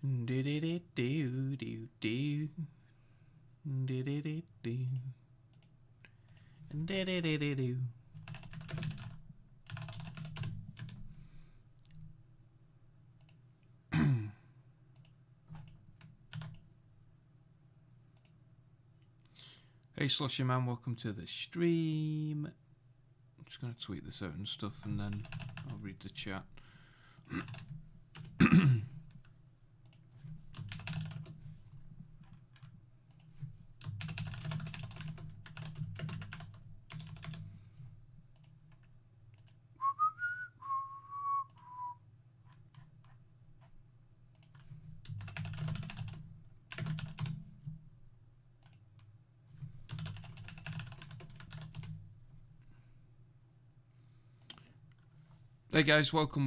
Do do do do do do do do do do do do do do. Hey Slushy Man, welcome to the stream. I'm just gonna tweet this out and stuff and then I'll read the chat. Hey guys, welcome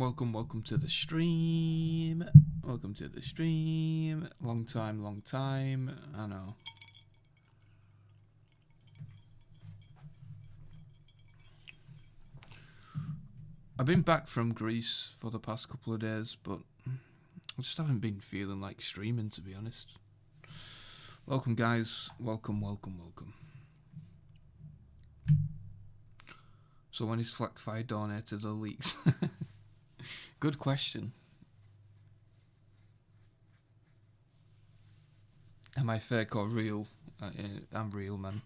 to the stream. Welcome to the stream. Long time, I know. I've been back from Greece for the past couple of days, but I just haven't been feeling like streaming, to be honest. Welcome guys, welcome. So when is FlackFi donated the leaks? Good question. Am I fake or real? I'm real, man.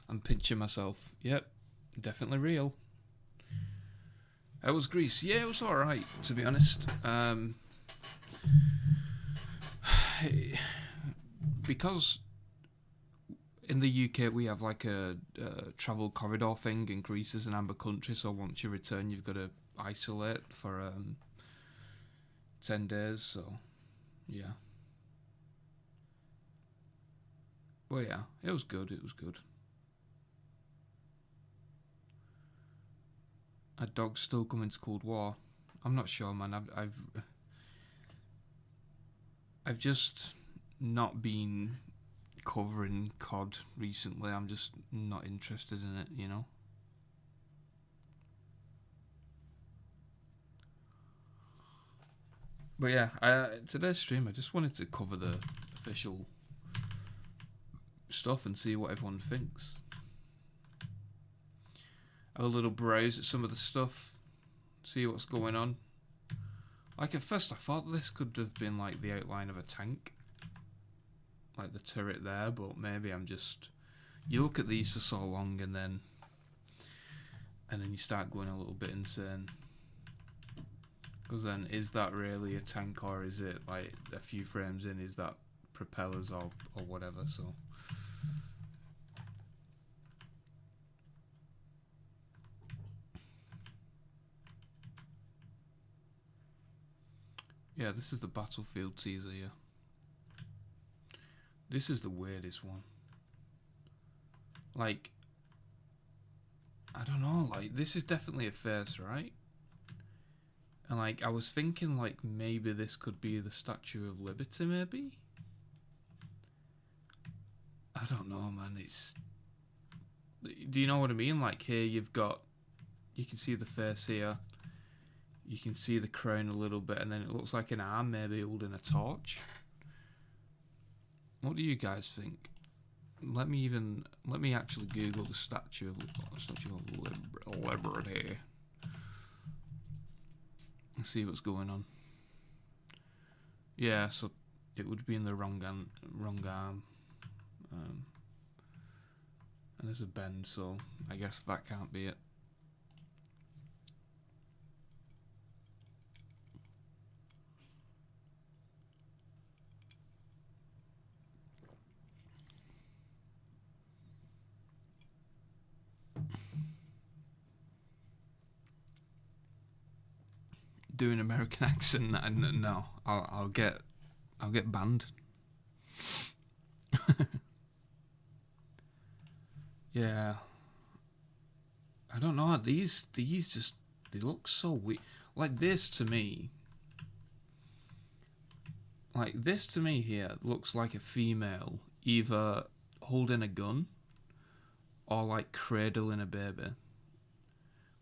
I'm pinching myself. Yep, definitely real. How was Greece? Yeah, it was alright, to be honest. Because in the UK we have like a travel corridor thing, and Greece is an amber country, so once you return you've got to isolate for 10 days, so yeah. Well, yeah, it was good. Are dogs still coming to Cold War? I'm not sure, man. I've just not been covering COD recently. I'm just not interested in it, you know. But yeah, today's stream I just wanted to cover the official stuff and see what everyone thinks. Have a little browse at some of the stuff, see what's going on. Like at first I thought this could have been like the outline of a tank, like the turret there, but maybe I'm just, you look at these for so long and then you start going a little bit insane, because then is that really a tank, or is it like a few frames in, is that propellers or whatever? So yeah, this is the Battlefield teaser. Yeah, this is the weirdest one. Like, I don't know, like this is definitely a face, right? And like I was thinking like maybe this could be the Statue of Liberty, maybe? I don't know, man. It's, do you know what I mean? Like here you've got, you can see the face here, you can see the crown a little bit, and then it looks like an arm maybe holding a torch. What do you guys think? Let me actually Google the Statue of Liberty. Let's see what's going on. Yeah, so it would be in the wrong arm. And there's a bend, so I guess that can't be it. Do an American accent? No, I'll get banned. Yeah, I don't know. These just, they look so weird. Like this to me here looks like a female either holding a gun or like cradling a baby.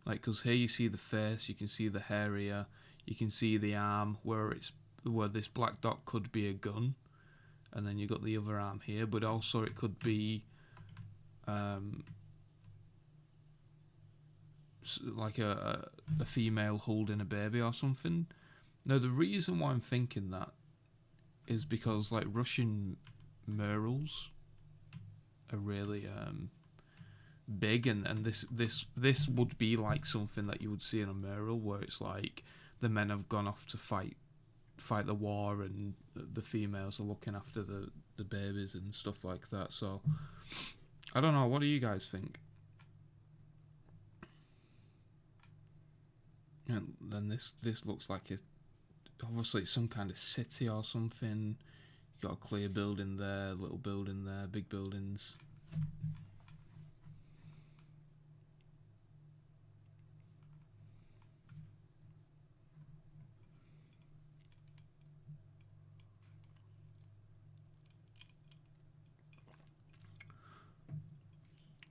Like, because here you see the face, you can see the hair here, you can see the arm where it's where this black dot could be a gun, and then you got the other arm here, but also it could be like a female holding a baby or something. Now the reason why I'm thinking that is because like Russian murals are really big, and this would be like something that you would see in a mural where it's like the men have gone off to fight the war and the females are looking after the babies and stuff like that. So I don't know, what do you guys think? And then this looks like obviously it's some kind of city or something. You got a clear building there, little building there, big buildings.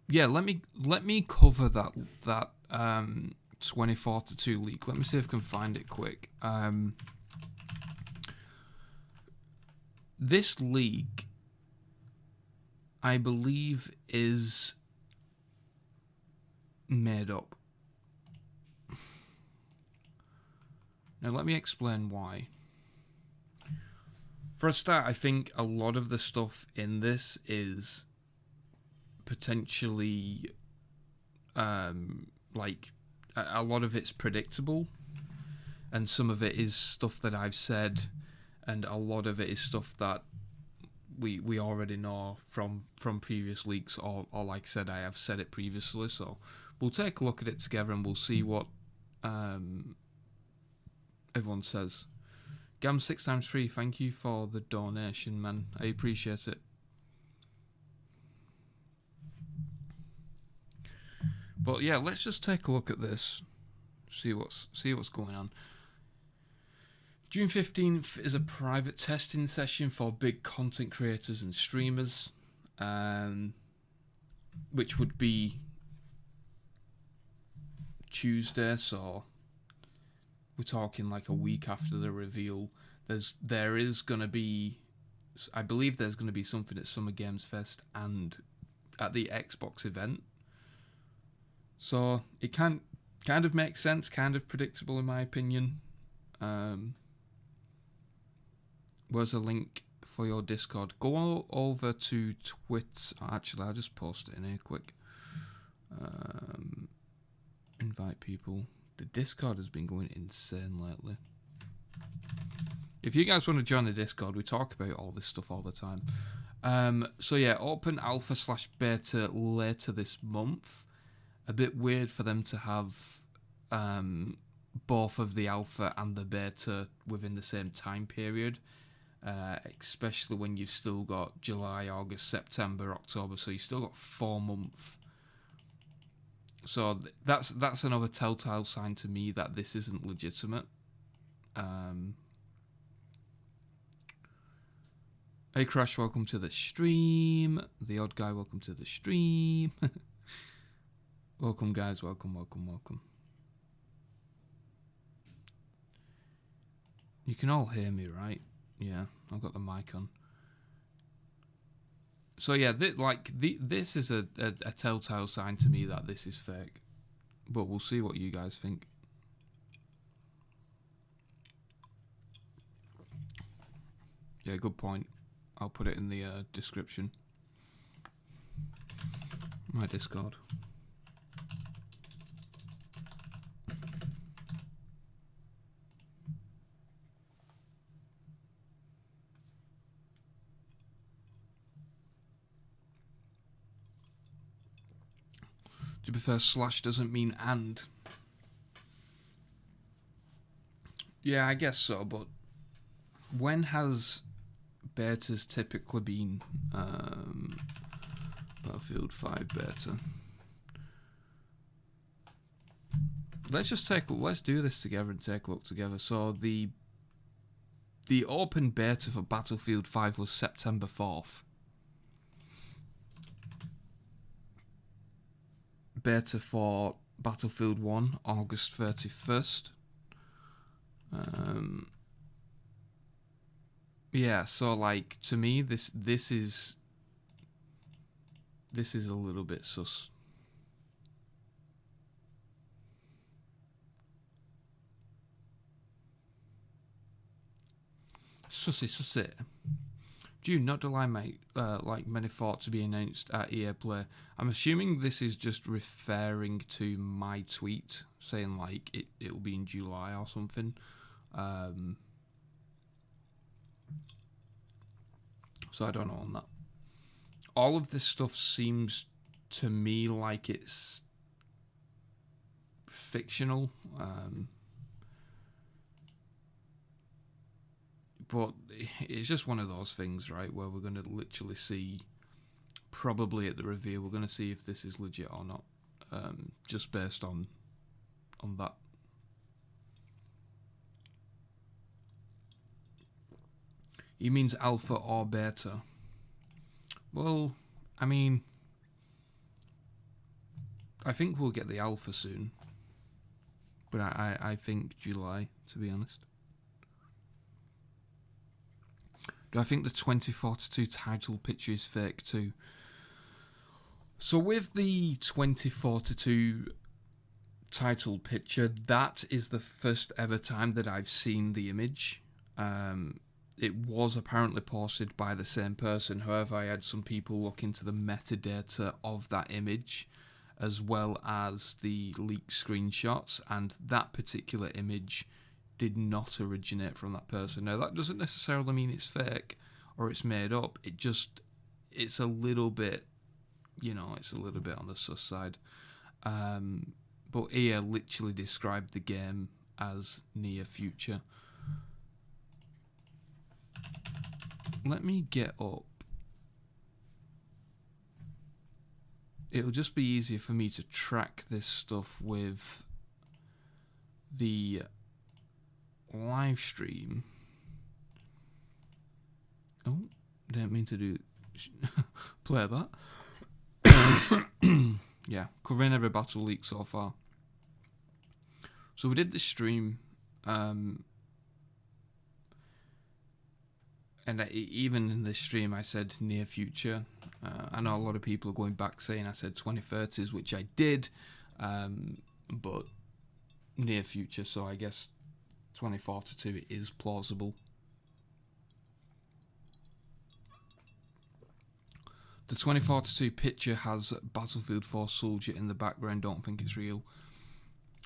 Yeah, let me cover that 24-2 leak. Let me see if I can find it quick. This leak, I believe, is made up. Now let me explain why. For a start, I think a lot of the stuff in this is potentially like a lot of it's predictable, and some of it is stuff that I've said, and a lot of it is stuff that we already know from previous leaks, or like I said, I have said it previously. So we'll take a look at it together and we'll see what everyone says. Gam 6x3, thank you for the donation, man. I appreciate it. But yeah, let's just take a look at this. See what's going on. June 15th is a private testing session for big content creators and streamers, which would be Tuesday, so we're talking like a week after the reveal. There is gonna be, I believe there's gonna be something at Summer Games Fest and at the Xbox event. So it kind of makes sense, kind of predictable in my opinion. Where's a link for your Discord? Go over to Twitch. Actually, I'll just post it in here quick. Invite people. The Discord has been going insane lately. If you guys want to join the Discord, we talk about all this stuff all the time. So yeah, open alpha / beta later this month. A bit weird for them to have both of the alpha and the beta within the same time period, especially when you've still got July, August, September, October, so you've still got 4 months. So that's another telltale sign to me that this isn't legitimate. Hey Crash, welcome to the stream. The Odd Guy, welcome to the stream. Welcome guys, welcome. You can all hear me, right? Yeah, I've got the mic on. So yeah, this is a telltale sign to me that this is fake. But we'll see what you guys think. Yeah, good point. I'll put it in the description. My Discord. To be fair, slash doesn't mean and. Yeah, I guess so, but when has betas typically been Battlefield 5 beta? Let's do this together and take a look together. So the open beta for Battlefield 5 was September 4th. Beta for Battlefield 1, August 31st. Yeah, so like to me this is a little bit sus. Sussy. June, not July, mate. Like many thought to be announced at EA Play. I'm assuming this is just referring to my tweet saying like it'll be in July or something. So I don't know on that. All of this stuff seems to me like it's fictional. But it's just one of those things, right, where we're going to literally see, probably at the reveal, we're going to see if this is legit or not, just based on that. He means alpha or beta. Well, I mean, I think we'll get the alpha soon, but I think July, to be honest. Do I think the 2042 title picture is fake too? So with the 2042 title picture, that is the first ever time that I've seen the image. It was apparently posted by the same person. However, I had some people look into the metadata of that image as well as the leaked screenshots, and that particular image did not originate from that person. Now, that doesn't necessarily mean it's fake or it's made up. It's a little bit, it's a little bit on the sus side. But EA literally described the game as near future. Let me get up. It'll just be easier for me to track this stuff with the live stream. Oh, didn't mean to do play that. Yeah, covering every battle leak so far. So we did this stream, and even in this stream I said near future. I know a lot of people are going back saying I said 2030s, which I did, but near future, so I guess 2042 is plausible. The 2042 picture has Battlefield 4 Soldier in the background. Don't think it's real.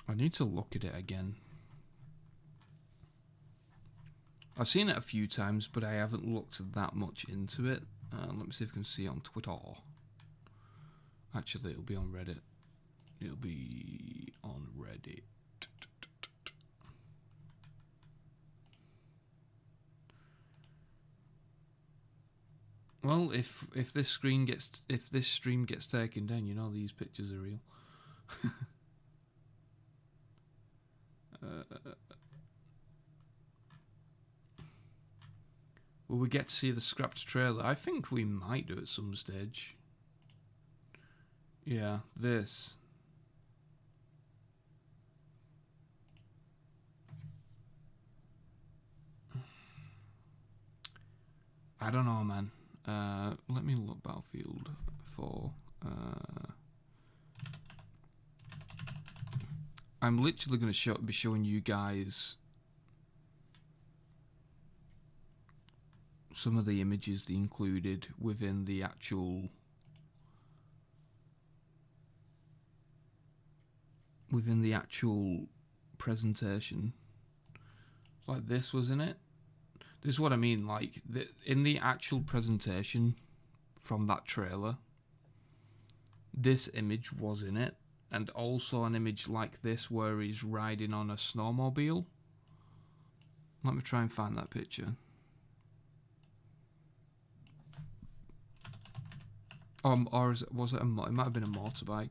I need to look at it again. I've seen it a few times, but I haven't looked that much into it. Let me see if I can see it on Twitter. Actually, it'll be on Reddit. It'll be on Reddit. Well, if this stream gets taken down, these pictures are real. Will we get to see the scrapped trailer? I think we might do at some stage. Yeah, this. I don't know, man. Let me look Battlefield 4. I'm literally going to be showing you guys some of the images they included within the actual presentation. It's like this was in it. This is what I mean, like in the actual presentation from that trailer, this image was in it, and also an image like this where he's riding on a snowmobile. Let me try and find that picture. Or was it it might have been a motorbike.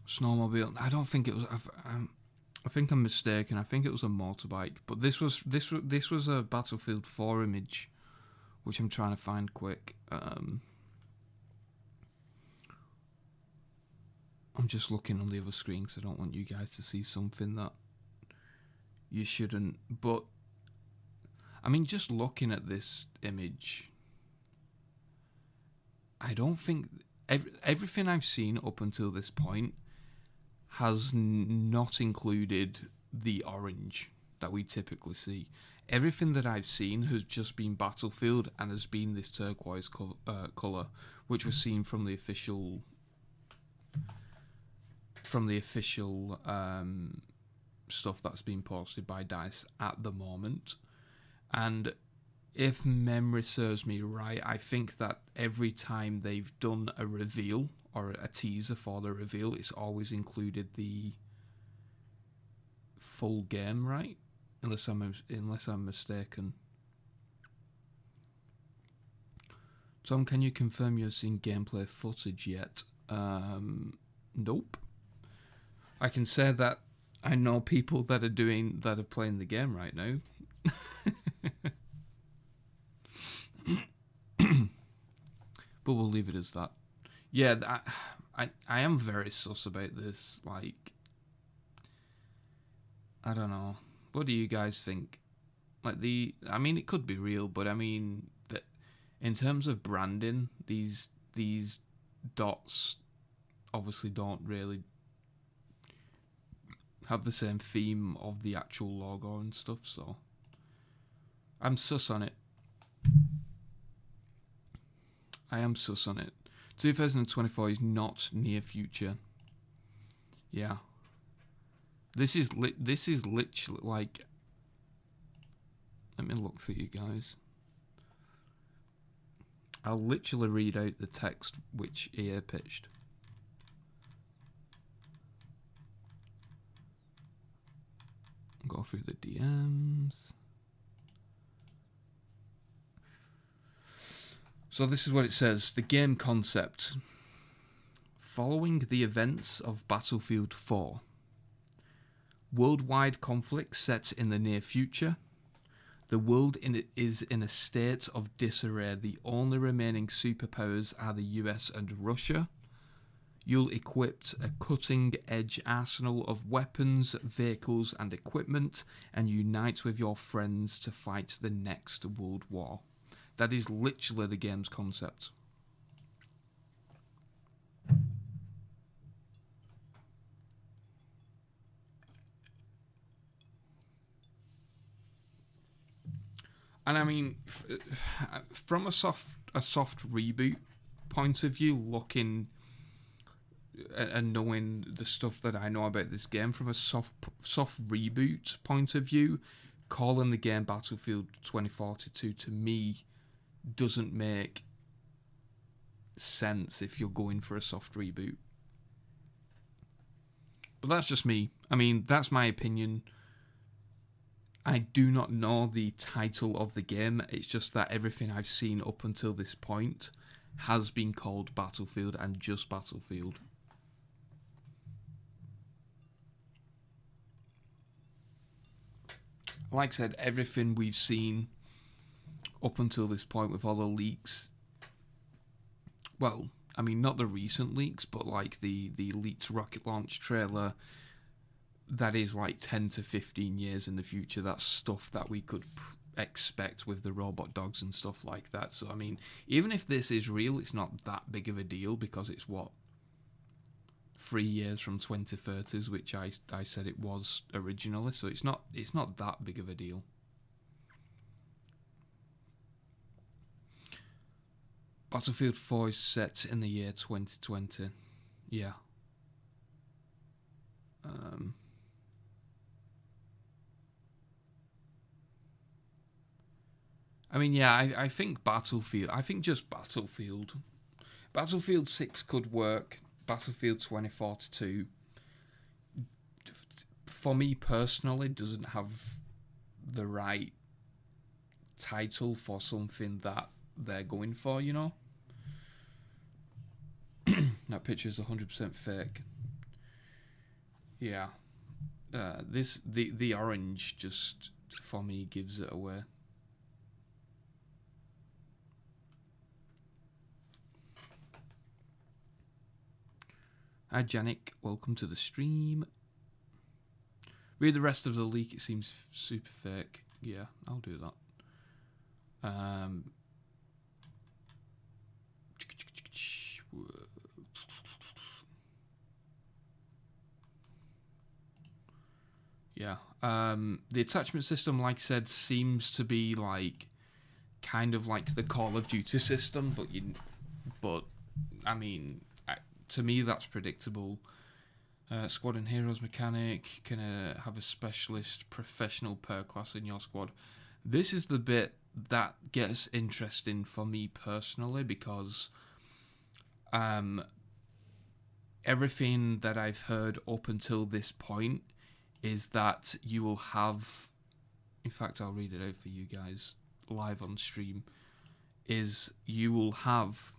Snowmobile. I don't think it was. I think I'm mistaken. I think it was a motorbike. But this was a Battlefield 4 image, which I'm trying to find quick. I'm just looking on the other screen because I don't want you guys to see something that you shouldn't. But I mean, just looking at this image, I don't think everything I've seen up until this point has not included the orange that we typically see. Everything that I've seen has just been Battlefield and has been this turquoise colour, which was seen from the official stuff that's been posted by DICE at the moment. And if memory serves me right, I think that every time they've done a reveal or a teaser for the reveal, it's always included the full game, right? Unless I'm mistaken. Tom, can you confirm you've seen gameplay footage yet? Nope. I can say that I know people that are playing the game right now. But we'll leave it as that. Yeah, I am very sus about this. Like, I don't know. What do you guys think? Like I mean, it could be real, but I mean, that in terms of branding, these dots obviously don't really have the same theme of the actual logo and stuff. So I'm sus on it. I am sus on it. 2024 is not near future. Yeah. This is literally like. Let me look for you guys. I'll literally read out the text which EA pitched. Go through the DMs. So this is what it says. The game concept. Following the events of Battlefield 4. Worldwide conflict set in the near future. The world is in a state of disarray. The only remaining superpowers are the US and Russia. You'll equip a cutting-edge arsenal of weapons, vehicles and equipment and unite with your friends to fight the next world war. That is literally the game's concept. And I mean, from a soft reboot point of view, looking and knowing the stuff that I know about this game, from a soft reboot point of view, calling the game Battlefield 2042 to me doesn't make sense if you're going for a soft reboot. But that's just me. I mean, that's my opinion. I do not know the title of the game. It's just that everything I've seen up until this point has been called Battlefield and just Battlefield. Like I said, everything we've seen up until this point with all the leaks, well, I mean, not the recent leaks, but like the leaked rocket launch trailer, that is like 10 to 15 years in the future. That's stuff that we could expect with the robot dogs and stuff like that. So, I mean, even if this is real, it's not that big of a deal because it's 3 years from 2030s, which I said it was originally. So it's not that big of a deal. Battlefield 4 is set in the year 2020. Yeah. I mean, yeah, I think Battlefield. I think just Battlefield. Battlefield 6 could work. Battlefield 2042, for me personally, doesn't have the right title for something that they're going for, you know? That picture is 100% fake. Yeah. The orange just for me gives it away. Hi Janik, welcome to the stream. Read the rest of the leak, it seems super fake. Yeah, I'll do that. Yeah. The attachment system, like I said, seems to be like kind of like the Call of Duty system, but I mean, to me that's predictable. Squad and heroes mechanic, can have a specialist professional per class in your squad. This is the bit that gets interesting for me personally, because everything that I've heard up until this point is that you will have, in fact I'll read it out for you guys live on stream, is you will have,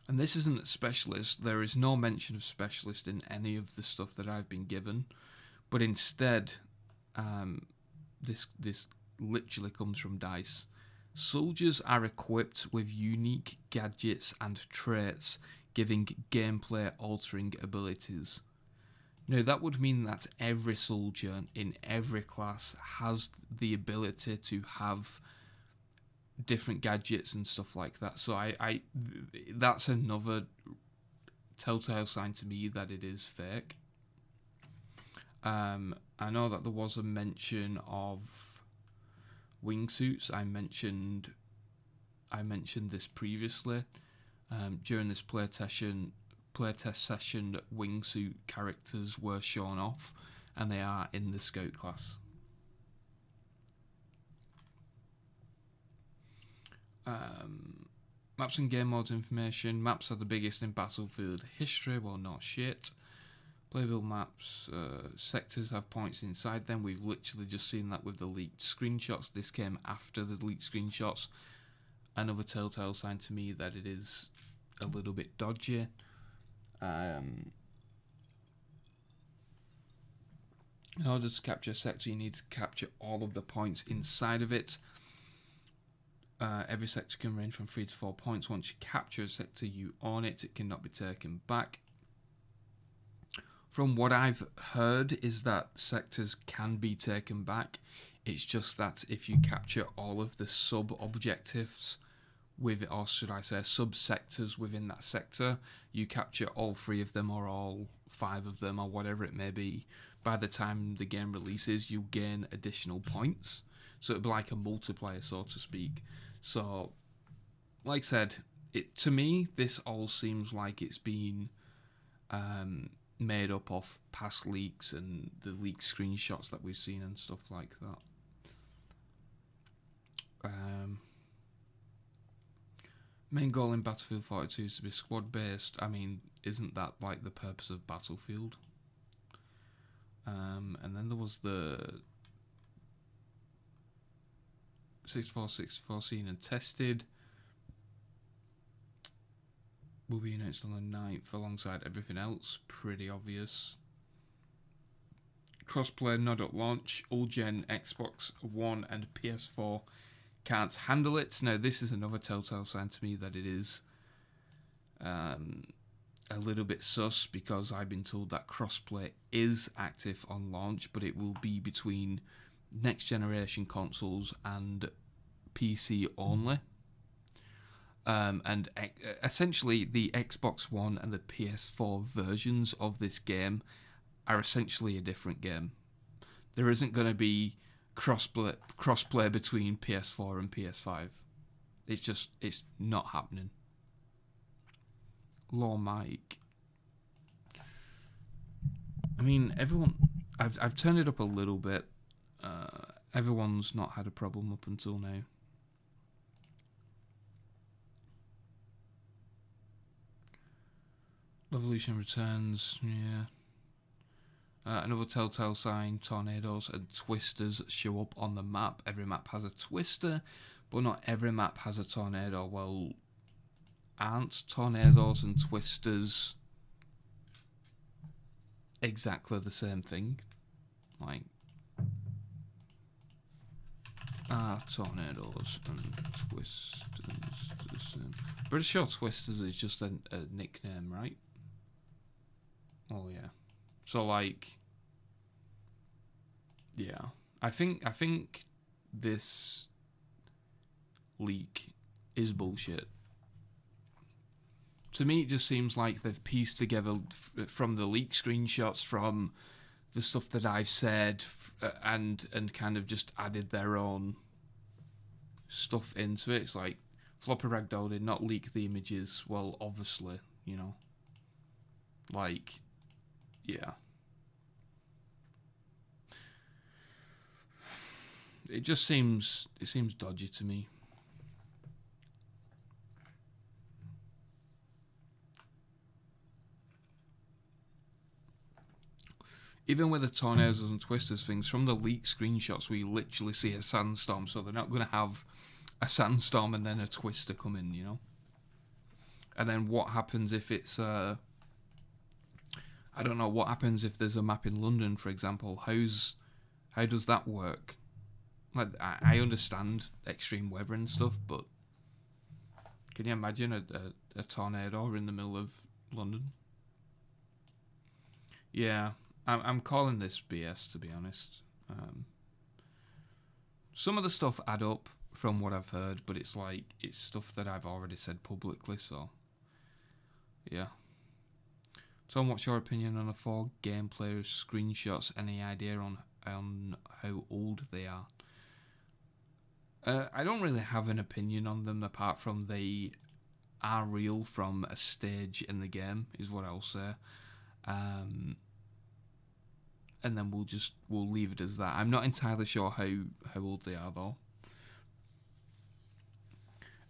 and this isn't a specialist, there is no mention of specialist in any of the stuff that I've been given, but instead, this literally comes from DICE. Soldiers are equipped with unique gadgets and traits, giving gameplay altering abilities. Now that would mean that every soldier in every class has the ability to have different gadgets and stuff like that. So I that's another telltale sign to me that it is fake. I know that there was a mention of wingsuits. I mentioned this previously. During this playtest session, wingsuit characters were shown off, and they are in the scout class. Maps and game modes information. Maps are the biggest in Battlefield history. Well, not shit. Playable maps. Sectors have points inside them. We've literally just seen that with the leaked screenshots. This came after the leaked screenshots. Another telltale sign to me that it is a little bit dodgy. In order to capture a sector, you need to capture all of the points inside of it. Every sector can range from 3 to 4 points. Once you capture a sector, you own it. It cannot be taken back. From what I've heard is that sectors can be taken back. It's just that if you capture all of the sub-objectives with, or should I say sub-sectors within that sector, you capture all 3 of them or all 5 of them or whatever it may be, by the time the game releases, you gain additional points. So it'd be like a multiplier, so to speak. So, like I said, to me, this all seems like it's been made up of past leaks and the leaked screenshots that we've seen and stuff like that. Main goal in Battlefield 42 is to be squad based. I mean, isn't that like the purpose of Battlefield? And then there was the 64 seen and tested. Will be announced on the 9th alongside everything else. Pretty obvious. Crossplay not at launch. All gen Xbox One and PS4 can't handle it. Now this is another telltale sign to me that it is a little bit sus, because I've been told that crossplay is active on launch, but it will be between next generation consoles and PC only. And essentially the Xbox One and the PS4 versions of this game are essentially a different game. There isn't going to be crossplay between PS4 and PS5. It's not happening. Law Mike. I mean, everyone, I've turned it up a little bit. Everyone's not had a problem up until now. Levolution returns, yeah. Another telltale sign, tornadoes and twisters show up on the map. Every map has a twister, but not every map has a tornado. Well, aren't tornadoes and twisters exactly the same thing. Like, tornadoes and twisters do the same. Pretty sure twisters is just a nickname, right? Oh yeah. So like, yeah. I think this leak is bullshit. To me, it just seems like they've pieced together from the leak screenshots, from the stuff that I've said, and kind of just added their own stuff into it. It's like, Floppy Ragdoll did not leak the images. Well, obviously, you know. Like, yeah. It just seems dodgy to me. Even with the tornadoes and twisters things, from the leaked screenshots, we literally see a sandstorm, so they're not going to have a sandstorm and then a twister come in, you know? And then what happens if it's, I don't know, what happens if there's a map in London, for example? How does that work? Like, I understand extreme weather and stuff, but can you imagine a tornado in the middle of London? Yeah. I'm calling this BS, to be honest. Some of the stuff add up from what I've heard, but it's like, it's stuff that I've already said publicly, so yeah. Tom, what's your opinion on the 4 gameplay screenshots? Any idea on how old they are? I don't really have an opinion on them, apart from they are real from a stage in the game, is what I'll say. And then we'll leave it as that. I'm not entirely sure how old they are, though.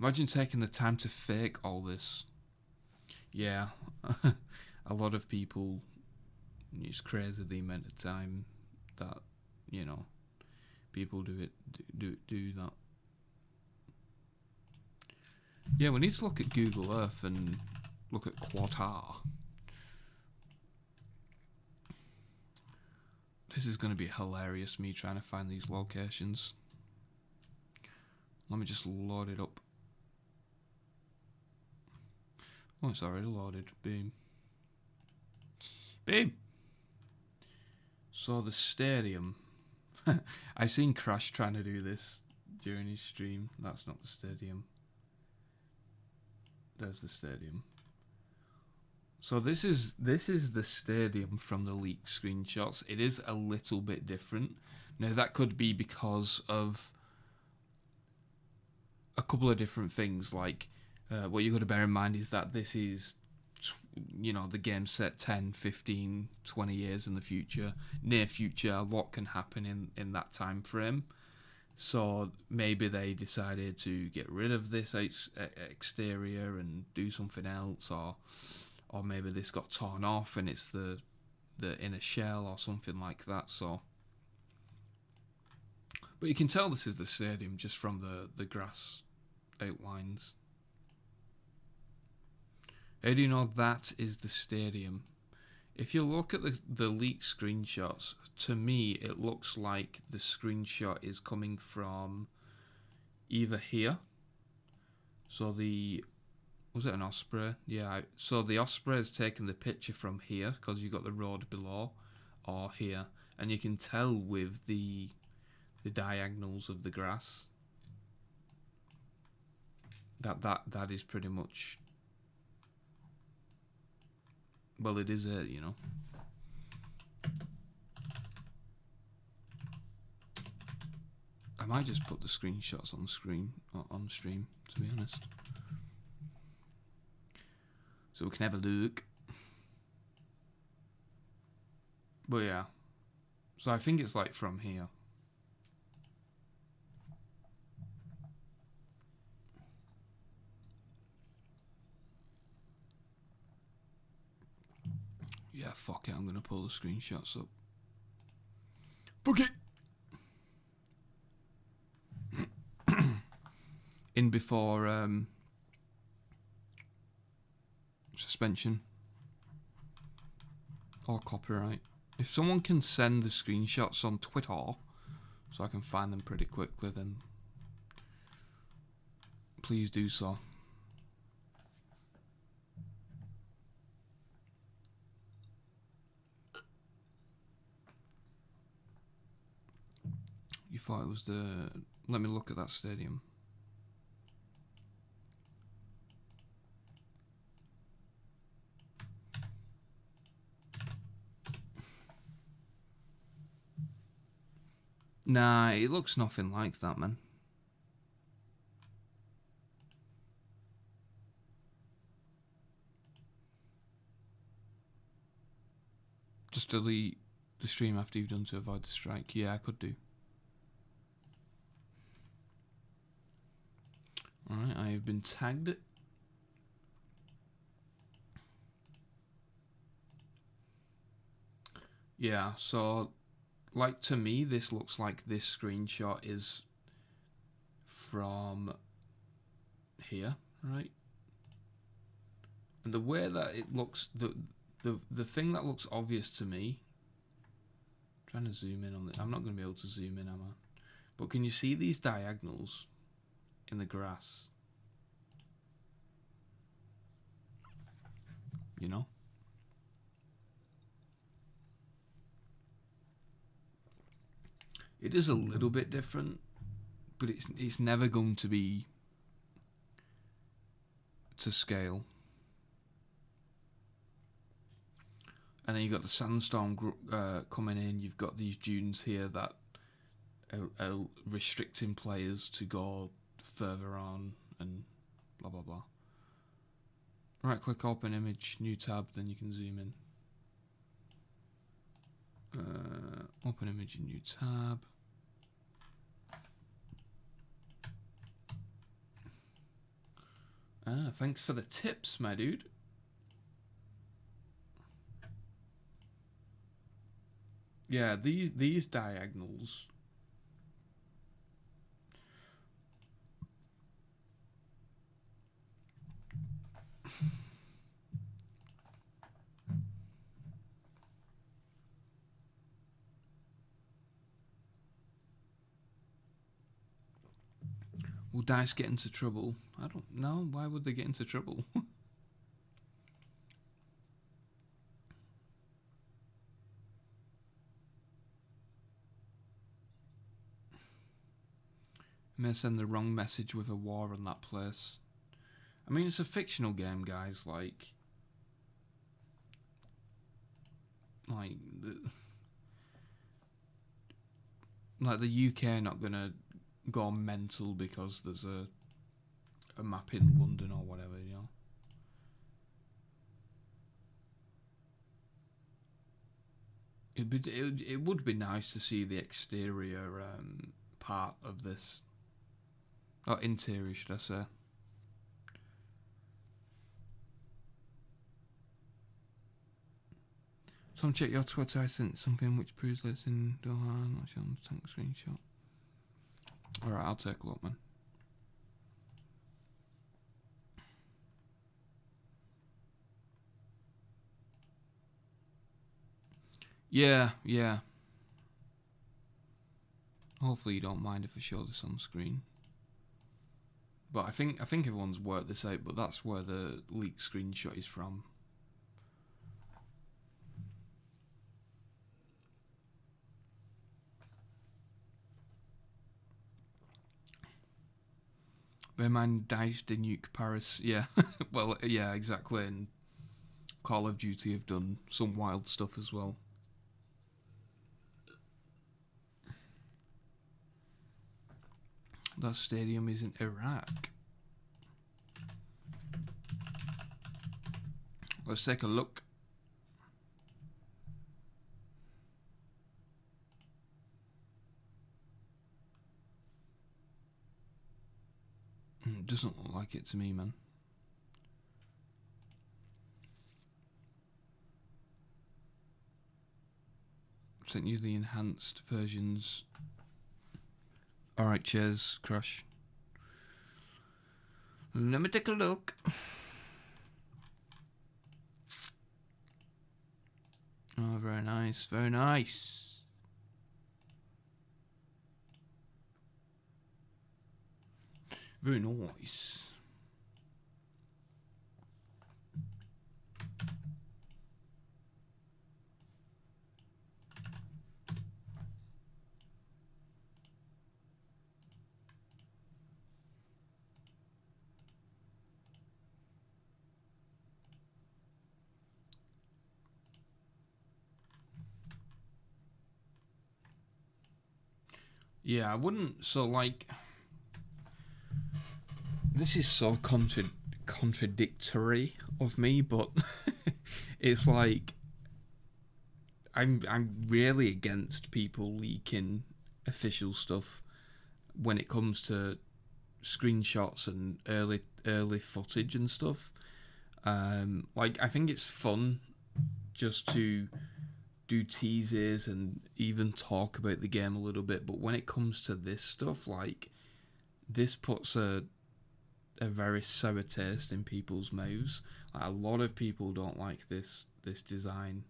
Imagine taking the time to fake all this. Yeah, a lot of people. It's crazy the amount of time that, you know, people do that. Yeah, we need to look at Google Earth and look at Qatar. This is going to be hilarious, me trying to find these locations. Let me just load it up. Oh, it's already loaded. Boom. Boom! So the stadium. I seen Crash trying to do this during his stream. That's not the stadium. There's the stadium. So this is the stadium from the leaked screenshots. It is a little bit different. Now that could be because of a couple of different things. Like, what you got to bear in mind is that this is, you know, the game's set 10, 15, 20 years in the future, near future. A lot can happen in that time frame. So maybe they decided to get rid of this exterior and do something else, or maybe this got torn off and it's the inner shell or something like that. So, but you can tell this is the stadium just from the grass outlines. How do you know that is the stadium? If you look at the leaked screenshots, to me it looks like the screenshot is coming from either here. So was it an Osprey? Yeah, so the Osprey has taken the picture from here, because you've got the road below, or here. And you can tell with the diagonals of the grass that is pretty much, well, it is it, you know. I might just put the screenshots on screen, on stream, to be honest, so we can have a look. But yeah, so I think it's like from here. Yeah, fuck it, I'm gonna pull the screenshots up. Fuck it! In before suspension. or copyright. If someone can send the screenshots on Twitter, so I can find them pretty quickly, then please do so. You thought it was the... Let me look at that stadium. Nah, it looks nothing like that, man. Just delete the stream after you've done to avoid the strike. Yeah, I could do. Alright, I have been tagged. Yeah, so, like, to me, this looks like this screenshot is from here, right? And the way that it looks, the thing that looks obvious to me, I'm trying to zoom in on it. I'm not going to be able to zoom in, am I? But can you see these diagonals in the grass? You know? It is a little bit different, but it's never going to be to scale. And then you've got the sandstorm coming in. You've got these dunes here that are restricting players to go further on and blah blah blah. Right click, open image, new tab, then you can zoom in. Open image in new tab. Ah, thanks for the tips, my dude. Yeah, these diagonals. Will DICE get into trouble? I don't know. Why would they get into trouble? May send the wrong message with a war on that place. I mean, it's a fictional game, guys. Like the UK are not gonna go mental because there's a map in London or whatever, you know. It would be nice to see the exterior part of this. Or interior, should I say. Someone check your Twitter. I sent something which proves this in Doha. Not sure on the tank screenshot. Alright, I'll take a look, man. Yeah. Hopefully you don't mind if I show this on screen. But I think everyone's worked this out, but that's where the leaked screenshot is from. Bear in mind, DICE de nuke Paris. Yeah, well, yeah, exactly. And Call of Duty have done some wild stuff as well. That stadium is in Iraq. Let's take a look. It doesn't look like it to me, man. Sent you the enhanced versions. Alright, cheers, Crush. Let me take a look. Oh, very nice, very nice. Very nice. Yeah, I wouldn't. So, like, this is so contradictory of me, but it's like I'm really against people leaking official stuff when it comes to screenshots and early footage and stuff. Like, I think it's fun just to do teases and even talk about the game a little bit, but when it comes to this stuff, like, this puts a very sour taste in people's mouths. Like, a lot of people don't like this design,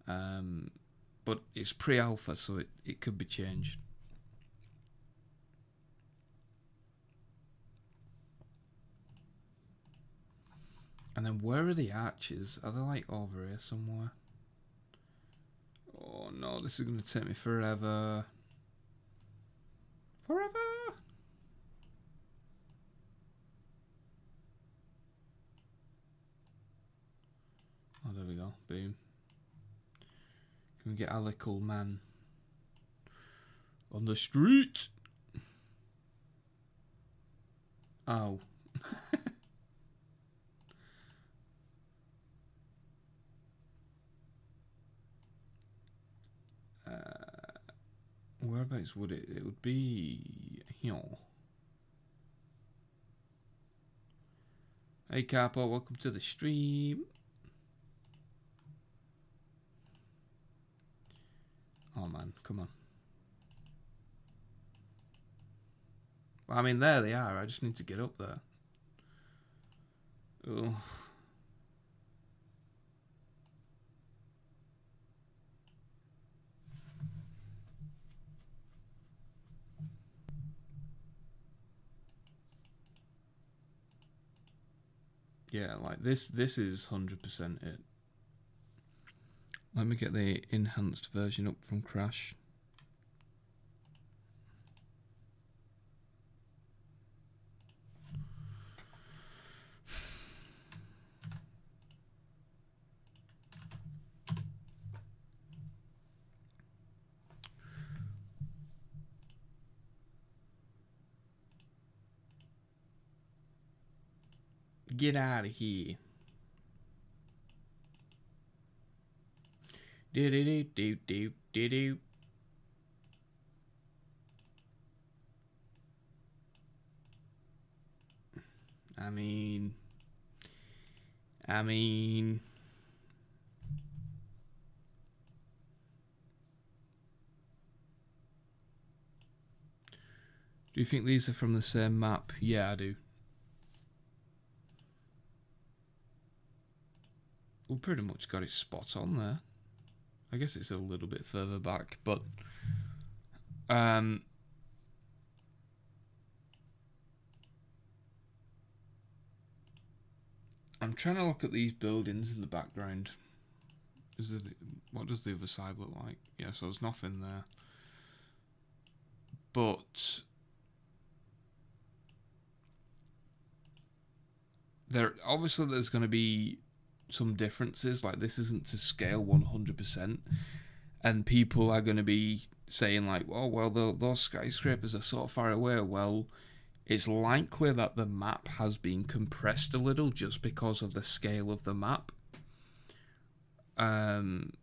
but it's pre-alpha, so it could be changed. And then where are the arches? Are they like over here somewhere? Oh no, this is going to take me forever. Forever! Oh, there we go. Boom. Can we get our little man on the street? Oh. Whereabouts would it? It would be here. Hey Capo, welcome to the stream. Oh man, come on. Well, I mean, there they are. I just need to get up there. Oh. Yeah, like this is 100% it. Let me get the enhanced version up from Crash. Get out of here. Do do do do do do do. I mean, do you think these are from the same map? Yeah, I do. We pretty much got it spot on there. I guess it's a little bit further back, but I'm trying to look at these buildings in the background. What does the other side look like? Yeah, so there's nothing there. But obviously there's going to be some differences. Like, this isn't to scale 100%, and people are going to be saying like, oh well, those skyscrapers are so far away. Well, it's likely that the map has been compressed a little just because of the scale of the map. And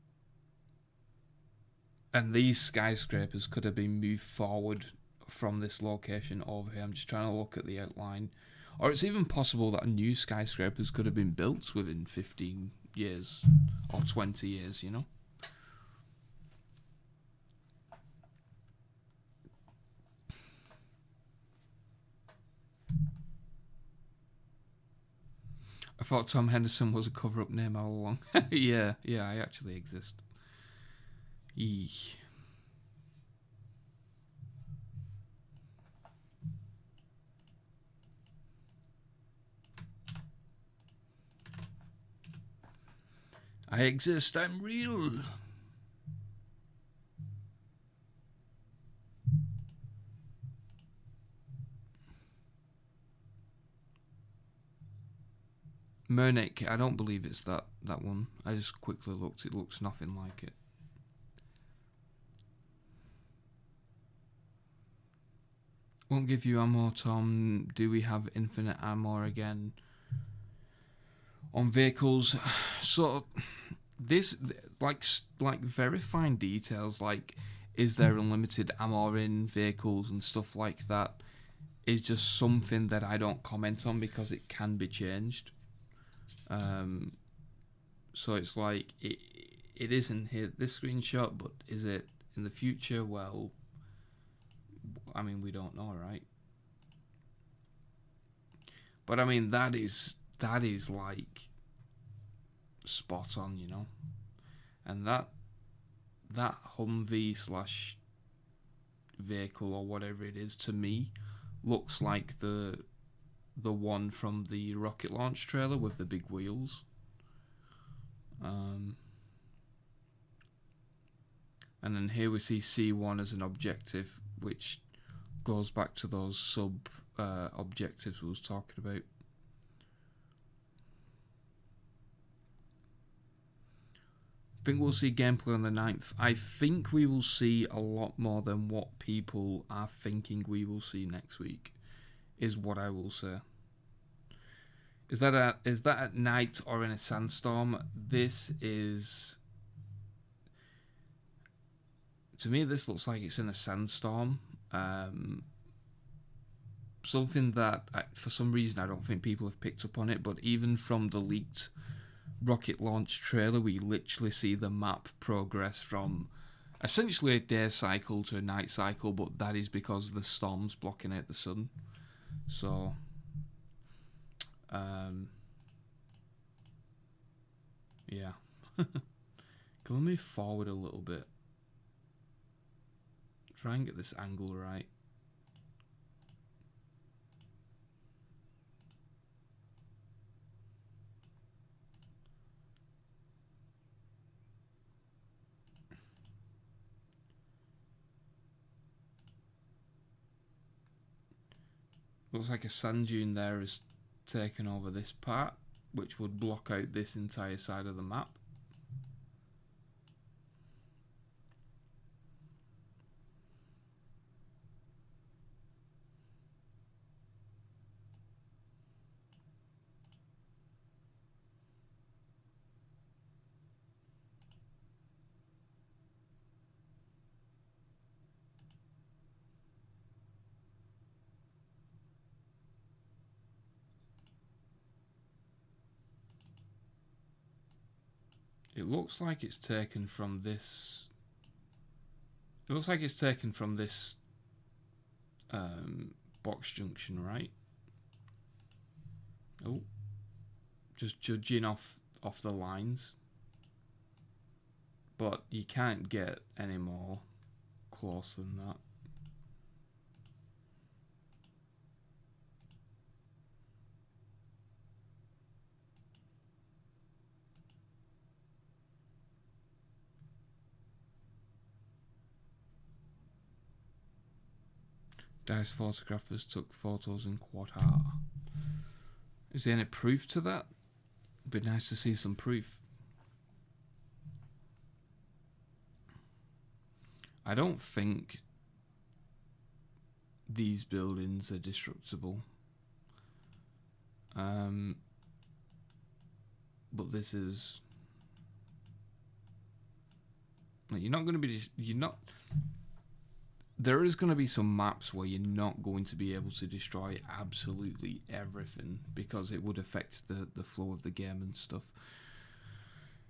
these skyscrapers could have been moved forward from this location over here. I'm just trying to look at the outline. Or it's even possible that new skyscrapers could have been built within 15 years or 20 years, you know? thought Tom Henderson was a cover-up name all along. yeah, I actually exist. Eek. I exist, I'm real. Murnick, I don't believe it's that one. I just quickly looked, it looks nothing like it. Won't give you ammo, Tom. Do we have infinite ammo again? On vehicles, so this like very fine details, like is there unlimited ammo in vehicles and stuff like that, is just something that I don't comment on because it can be changed. So it's like it isn't here this screenshot, but is it in the future? Well, I mean, we don't know, right? But I mean, that is like spot on, you know. And that Humvee slash vehicle or whatever it is, to me looks like the one from the rocket launch trailer with the big wheels. And then here we see C1 as an objective, which goes back to those sub objectives we was talking about. I think we'll see gameplay on the 9th. I think we will see a lot more than what people are thinking we will see next week, is what I will say. Is that at night or in a sandstorm? This is, to me, this looks like it's in a sandstorm. Something that for some reason I don't think people have picked up on it, but even from the leaked rocket launch trailer, we literally see the map progress from essentially a day cycle to a night cycle, but that is because the storm's blocking out the sun. So yeah. Can we move forward a little bit? Try and get this angle right. Looks like a sand dune there is taken over this part, which would block out this entire side of the map. It looks like it's taken from this. It looks like it's taken from this box junction, right? Oh, just judging off the lines, but you can't get any more close than that. Dice photographers took photos in Quad-R. Is there any proof to that? It'd be nice to see some proof. I don't think these buildings are destructible. But this is... Like, you're not going to be... You're not... There is going to be some maps where you're not going to be able to destroy absolutely everything because it would affect the flow of the game and stuff.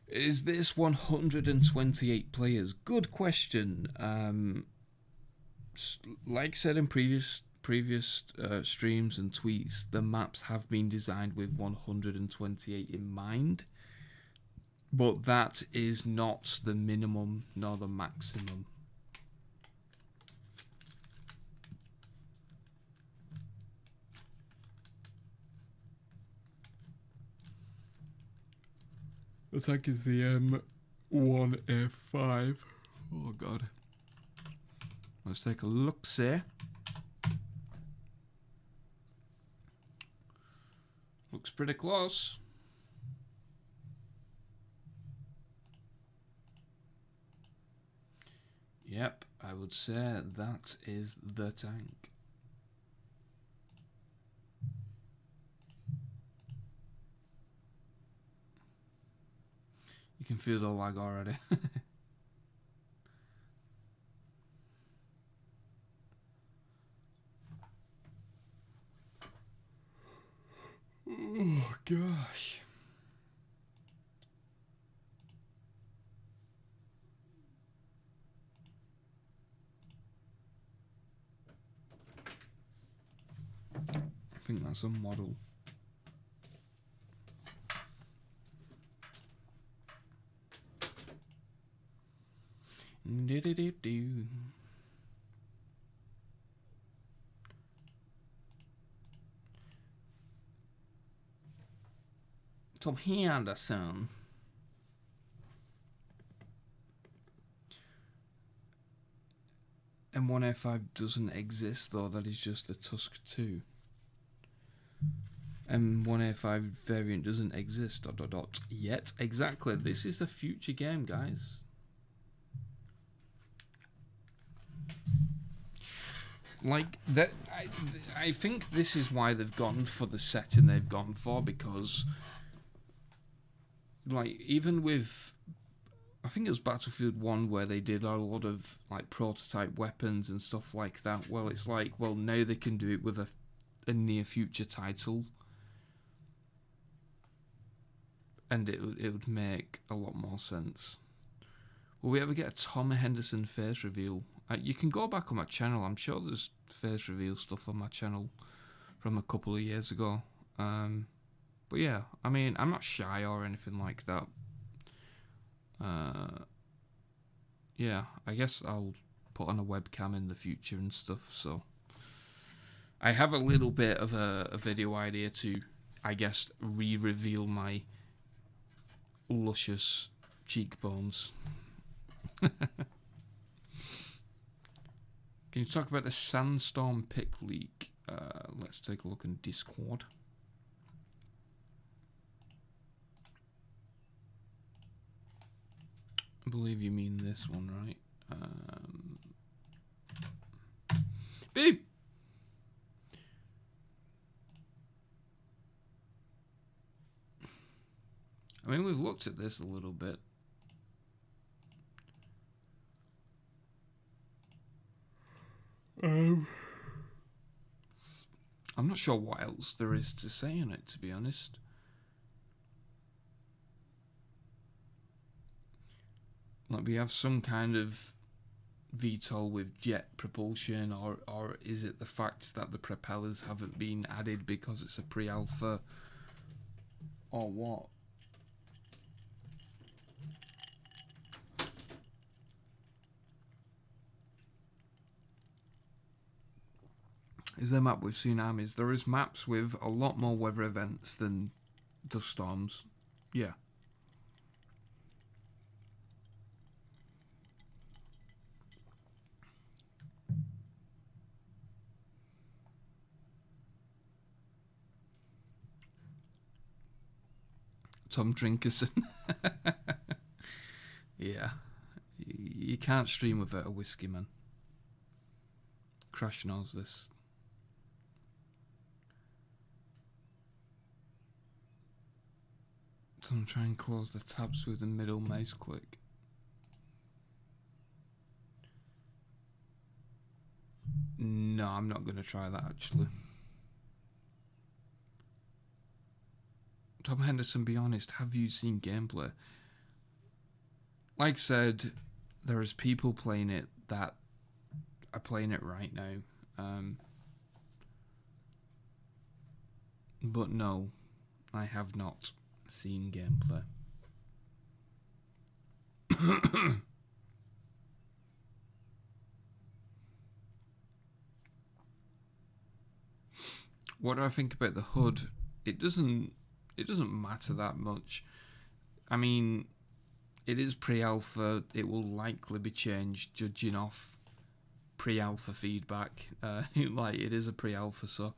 Is this 128 players? Good question. Like said in previous previous streams and tweets, the maps have been designed with 128 in mind, but that is not the minimum nor the maximum. The tank is the M1F5. Oh god. Let's take a look, see. Looks pretty close. Yep, I would say that is the tank. You can feel the lag already. Oh gosh. I think that's a model. Do-do-do-do. Tom Henderson. M1A5 doesn't exist though, that is just a Tusk 2. M1A5 variant doesn't exist, ... yet. Exactly, this is the future game, guys. Like, that, I think this is why they've gone for the setting they've gone for, because, like, even with, I think it was Battlefield 1 where they did a lot of, like, prototype weapons and stuff like that. Well, it's like, well, now they can do it with a near future title. And it would make a lot more sense. Will we ever get a Tom Henderson face reveal? You can go back on my channel. I'm sure there's face reveal stuff on my channel from a couple of years ago. But yeah, I mean, I'm not shy or anything like that. Yeah, I guess I'll put on a webcam in the future and stuff. So I have a little bit of a video idea to, I guess, re-reveal my luscious cheekbones. Can you talk about the Sandstorm pick leak? Let's take a look in Discord. I believe you mean this one, right? Beep! I mean, we've looked at this a little bit. I'm not sure what else there is to say on it, to be honest. Like, we have some kind of VTOL with jet propulsion, or is it the fact that the propellers haven't been added because it's a pre-alpha, or what? Is there a map with tsunamis? There is maps with a lot more weather events than dust storms. Yeah. Tom Drinkerson. Yeah. You can't stream without a whiskey, man. Crash knows this. So I'm trying to close the tabs with the middle mouse click. No, I'm not going to try that actually. Tom Henderson, be honest, have you seen gameplay? Like I said, there is people playing it that are playing it right now. But no, I have not seen gameplay. What do I think about the HUD? It doesn't matter that much. I mean, it is pre-alpha. It will likely be changed judging off pre-alpha feedback. Like, it is a pre-alpha, so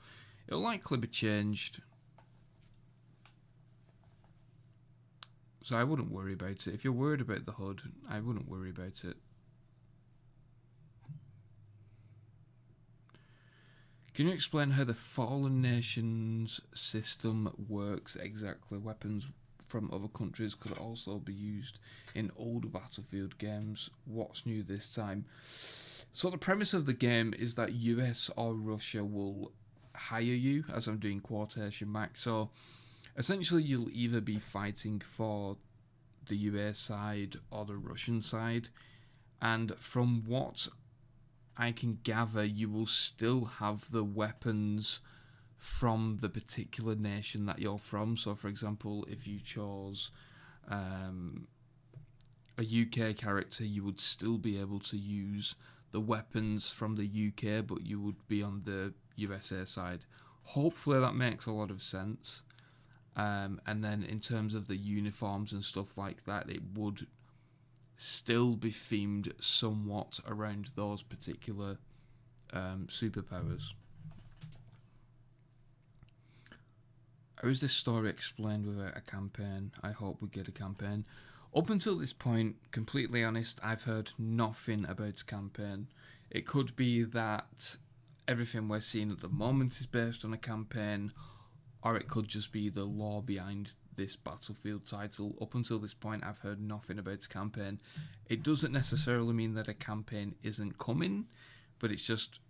it'll likely be changed. So I wouldn't worry about it. If you're worried about the HUD, I wouldn't worry about it. Can you explain how the Fallen Nations system works exactly? Weapons from other countries could also be used in older Battlefield games. What's new this time? So the premise of the game is that US or Russia will hire you, as I'm doing quotation marks. So essentially you'll either be fighting for the US side or the Russian side. And from what I can gather, you will still have the weapons from the particular nation that you're from. So, for example, if you chose a UK character, you would still be able to use the weapons from the UK, but you would be on the USA side. Hopefully that makes a lot of sense. And then in terms of the uniforms and stuff like that, it would still be themed somewhat around those particular superpowers. How is this story explained without a campaign? I hope we get a campaign. Up until this point, completely honest, I've heard nothing about a campaign. It could be that everything we're seeing at the moment is based on a campaign, or it could just be the lore behind this Battlefield title. Up until this point, I've heard nothing about a campaign. It doesn't necessarily mean that a campaign isn't coming, but it's just,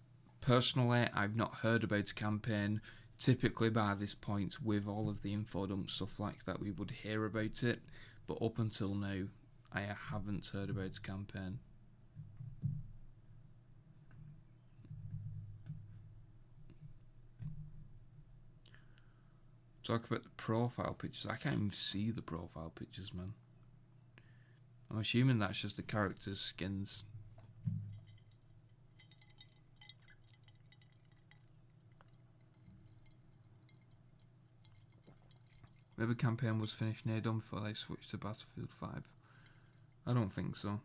personally, I've not heard about a campaign. Typically by this point, with all of the info dump stuff like that, we would hear about it, but up until now, I haven't heard about a campaign. Talk about the profile pictures. I can't even see the profile pictures, man. I'm assuming that's just the characters' skins. Maybe campaign was finished near done before they switched to Battlefield 5. I don't think so.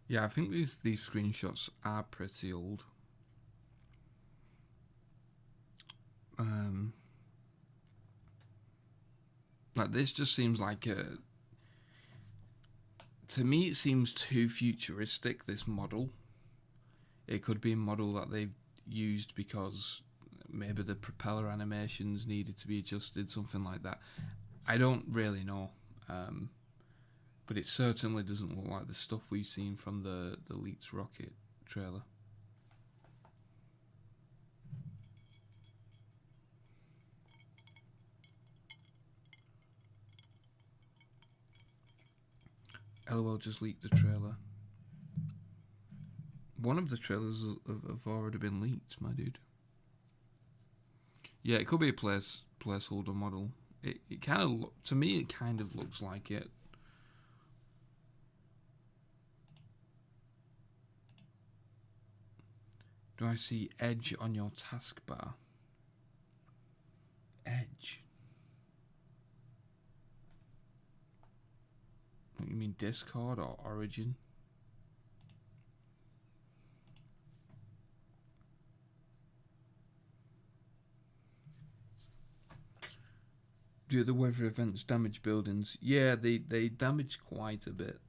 Yeah, I think these screenshots are pretty old. Like, this just seems like a... To me, it seems too futuristic, this model. It could be a model that they've used because maybe the propeller animations needed to be adjusted, something like that. I don't really know. But it certainly doesn't look like the stuff we've seen from the leaked rocket trailer. LOL just leaked the trailer. One of the trailers have already been leaked, my dude. Yeah, it could be a placeholder model. It kind of, to me, it kind of looks like it. Do I see Edge on your taskbar? Edge? You mean Discord or Origin? Do the weather events damage buildings? Yeah, they damage quite a bit.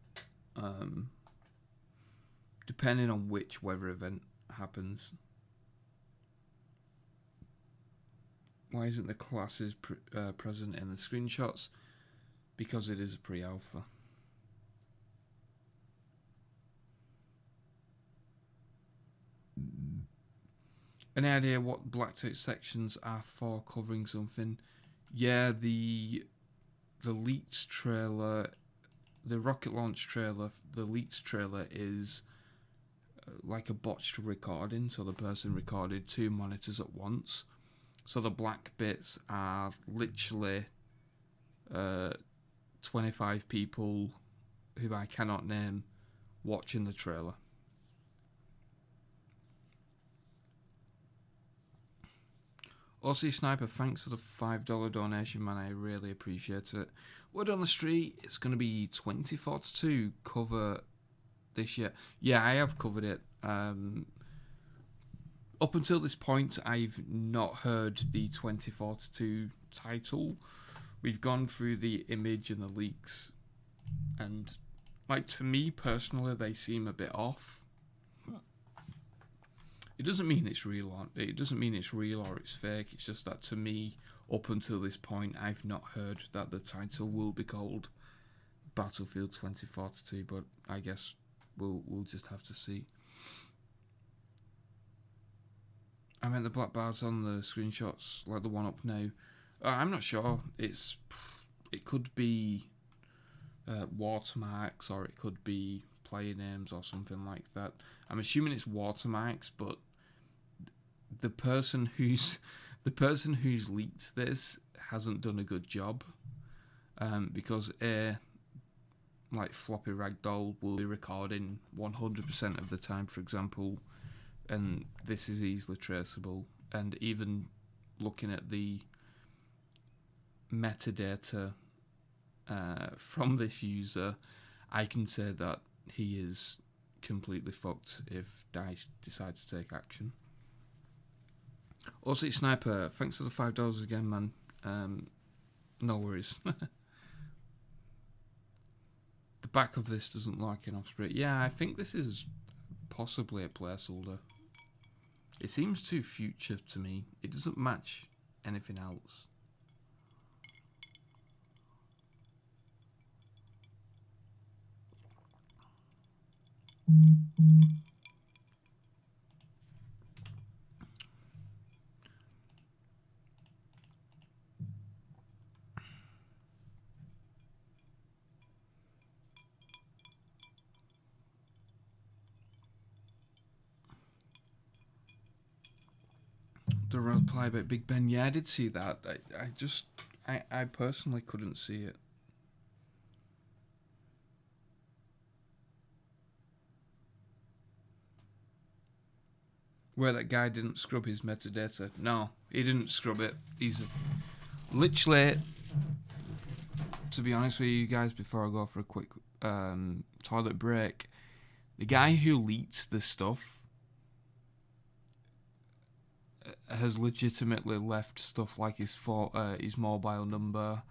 Depending on which weather event happens. Why isn't the classes present in the screenshots? Because it is a pre-alpha. Any idea what blacked out sections are for covering something? Yeah, the leaked trailer, the rocket launch trailer, the leaked trailer is like a botched recording, so the person recorded 2 monitors at once. So the black bits are literally 25 people who I cannot name watching the trailer. OC Sniper, thanks for the $5 donation, man. I really appreciate it. Word on the street, it's going to be 2042 cover this year. Yeah, I have covered it. Up until this point, I've not heard the 2042 title. We've gone through the image and the leaks, and like, to me personally, they seem a bit off. It doesn't mean it's real or it's fake. It's just that to me, up until this point, I've not heard that the title will be called Battlefield 2042. But I guess we'll just have to see. I meant the black bars on the screenshots, like the one up now. I'm not sure. It could be watermarks, or it could be player names or something like that. I'm assuming it's watermarks, but the person who's leaked this hasn't done a good job, because like Floppy Ragdoll will be recording 100% of the time, for example, and this is easily traceable. And even looking at the metadata from this user, I can say that he is completely fucked if DICE decide to take action. Also, Sniper, thanks for the $5 again, man. No worries. The back of this doesn't like an offspring. Yeah, I think this is possibly a placeholder. It seems too future to me. It doesn't match anything else. The reply about Big Ben, yeah, I did see that. I personally couldn't see it. Where that guy didn't scrub his metadata. No, he didn't scrub it. He's literally, to be honest with you guys, before I go for a quick toilet break, the guy who leaked the stuff has legitimately left stuff like his mobile number,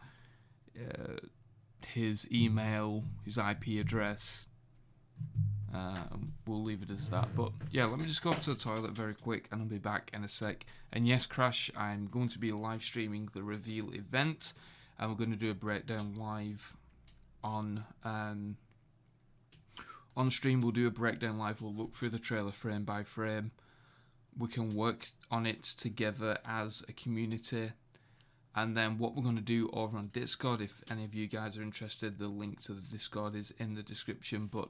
his email, his IP address. We'll leave it as that. But yeah, let me just go to the toilet very quick and I'll be back in a sec. And yes, Crash, I'm going to be live streaming the reveal event, and we're going to do a breakdown live on stream. We'll do a breakdown live. We'll look through the trailer frame by frame. We can work on it together as a community. And then what we're going to do over on Discord, if any of you guys are interested, the link to the Discord is in the description. But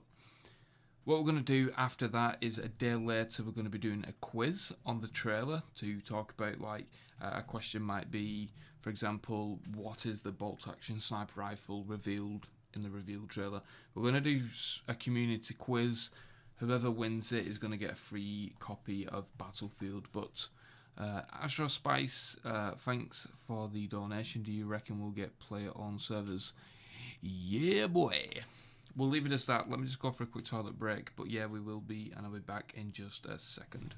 what we're going to do after that is a day later, we're going to be doing a quiz on the trailer to talk about, like, a question might be, for example, what is the bolt action sniper rifle revealed in the reveal trailer. We're going to do a community quiz. Whoever wins it is going to get a free copy of Battlefield. But Astro Spice, thanks for the donation. Do you reckon we'll get player on servers? Yeah, boy. We'll leave it as that. Let me just go for a quick toilet break. But yeah, we will be, and I'll be back in just a second.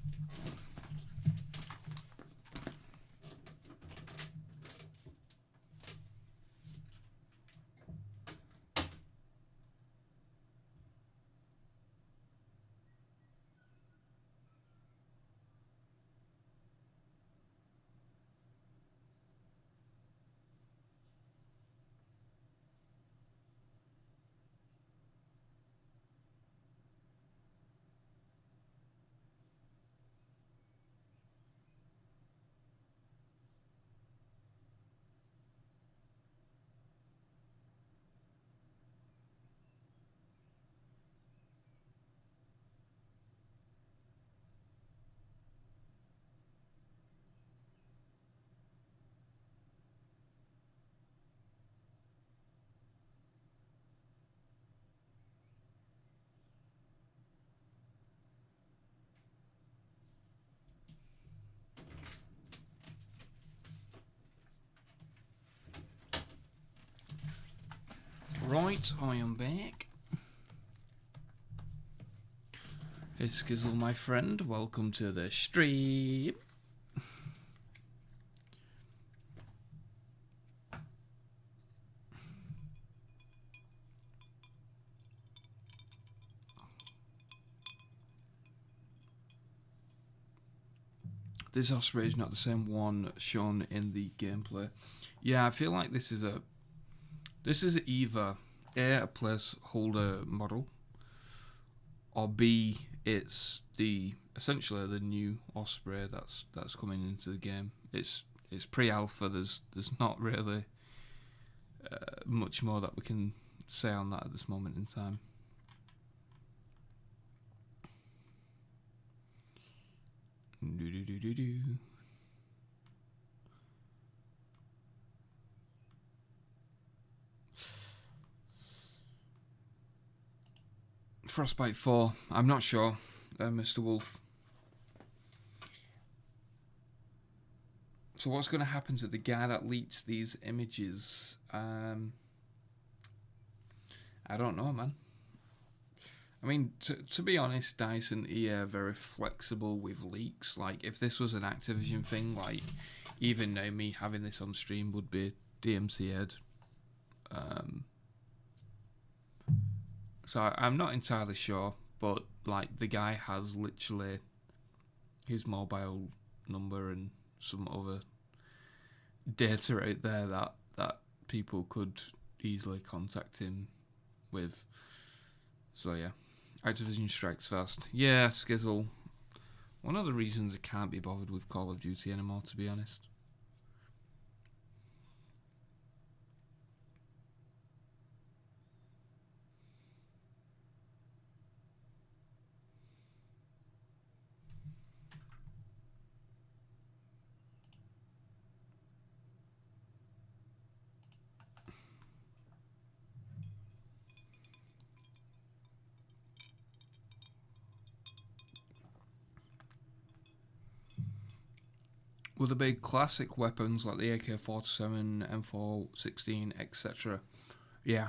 Right, I am back. Hey Skizzle, my friend, welcome to the stream. This Osprey is not the same one shown in the gameplay. Yeah, I feel like this is either A, a placeholder model, or B, it's essentially the new Osprey that's coming into the game. It's pre-alpha. There's not really much more that we can say on that at this moment in time. Frostbite 4, I'm not sure, Mr. Wolf. So what's going to happen to the guy that leaks these images? I don't know, man. I mean, to be honest, DICE and EA are very flexible with leaks. Like, if this was an Activision thing, like, even now me having this on stream would be DMCA'd. So I'm not entirely sure, but, like, the guy has literally his mobile number and some other data out there that people could easily contact him with. So, yeah. Activision strikes first. Yeah, Skizzle. One of the reasons I can't be bothered with Call of Duty anymore, to be honest. Will there be classic weapons like the AK-47, M416, etc.? Yeah.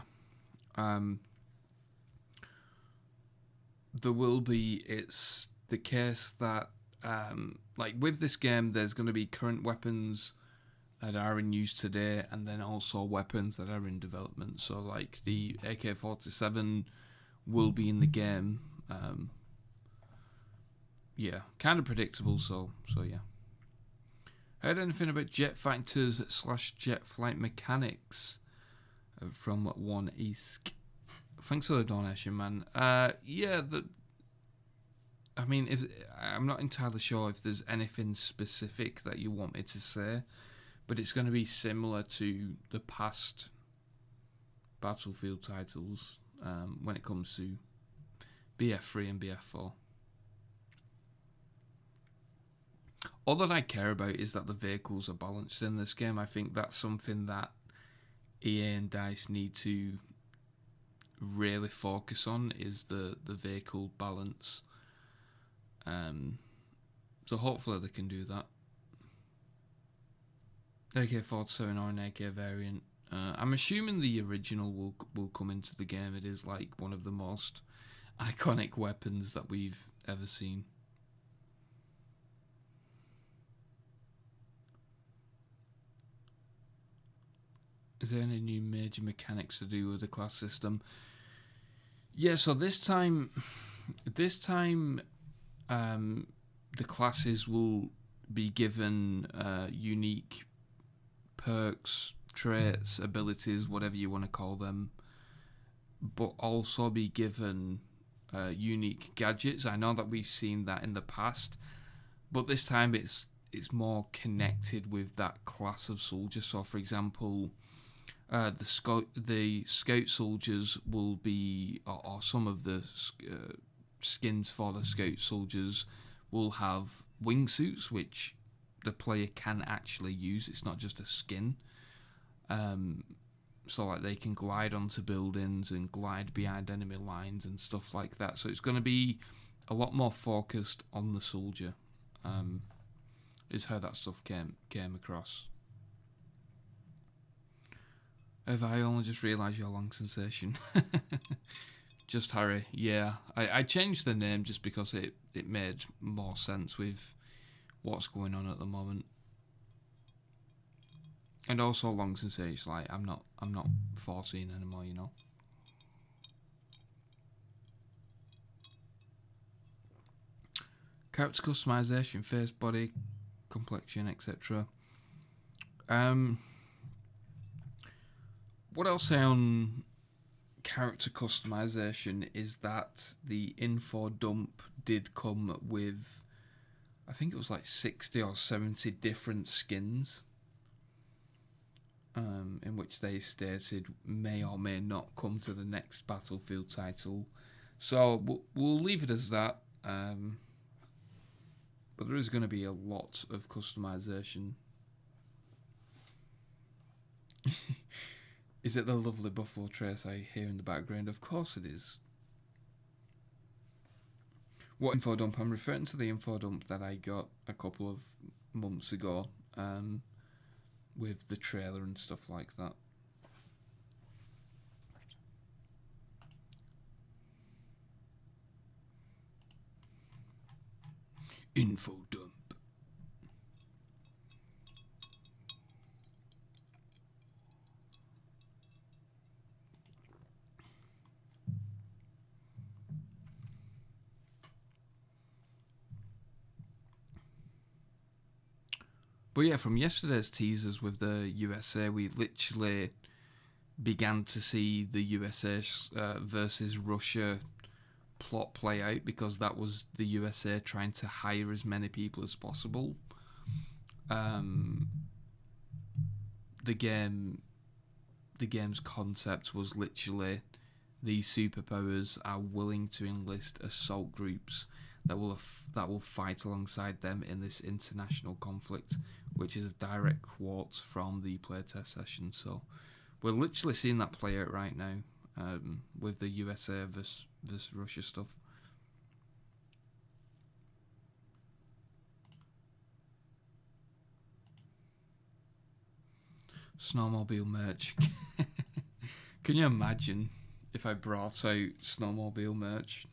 There will be. It's the case that, like with this game, there's going to be current weapons that are in use today, and then also weapons that are in development. So, like the AK-47 will be in the game. Yeah, kind of predictable. So yeah. Heard anything about jet fighters / jet flight mechanics from One East? Thanks for the donation, man. Yeah, I mean, I'm not entirely sure if there's anything specific that you want me to say, but it's going to be similar to the past Battlefield titles when it comes to BF3 and BF4. All that I care about is that the vehicles are balanced in this game. I think that's something that EA and DICE need to really focus on, is the vehicle balance. So hopefully they can do that. AK-47 or an AK variant. I'm assuming the original will come into the game. It is like one of the most iconic weapons that we've ever seen. Is there any new major mechanics to do with the class system? Yeah, so this time, the classes will be given unique perks, traits, abilities, whatever you want to call them, but also be given unique gadgets. I know that we've seen that in the past, but this time it's more connected with that class of soldier. So, for example, the scout soldiers will be, or some of the skins for the scout soldiers will have wingsuits, which the player can actually use. It's not just a skin. So like they can glide onto buildings and glide behind enemy lines and stuff like that. So it's going to be a lot more focused on the soldier. Is how that stuff came across. Have I only just realised your long sensation? Just Harry, yeah. I changed the name just because it made more sense with what's going on at the moment. And also long sensation, like I'm not 14 anymore, you know. Character customization, face, body, complexion, etc. What I'll say on character customization is that the info dump did come with, I think it was like 60 or 70 different skins, in which they stated may or may not come to the next Battlefield title. So we'll leave it as that. But there is going to be a lot of customization. Is it the lovely Buffalo Trace I hear in the background? Of course it is. What info dump? I'm referring to the info dump that I got a couple of months ago, with the trailer and stuff like that. Info dump. But yeah, from yesterday's teasers with the USA, we literally began to see the USA versus Russia plot play out, because that was the USA trying to hire as many people as possible. The game's concept was literally these superpowers are willing to enlist assault groups that will fight alongside them in this international conflict, which is a direct quote from the playtest session. So we're literally seeing that play out right now, with the USA versus Russia stuff. Snowmobile merch. Can you imagine if I brought out snowmobile merch?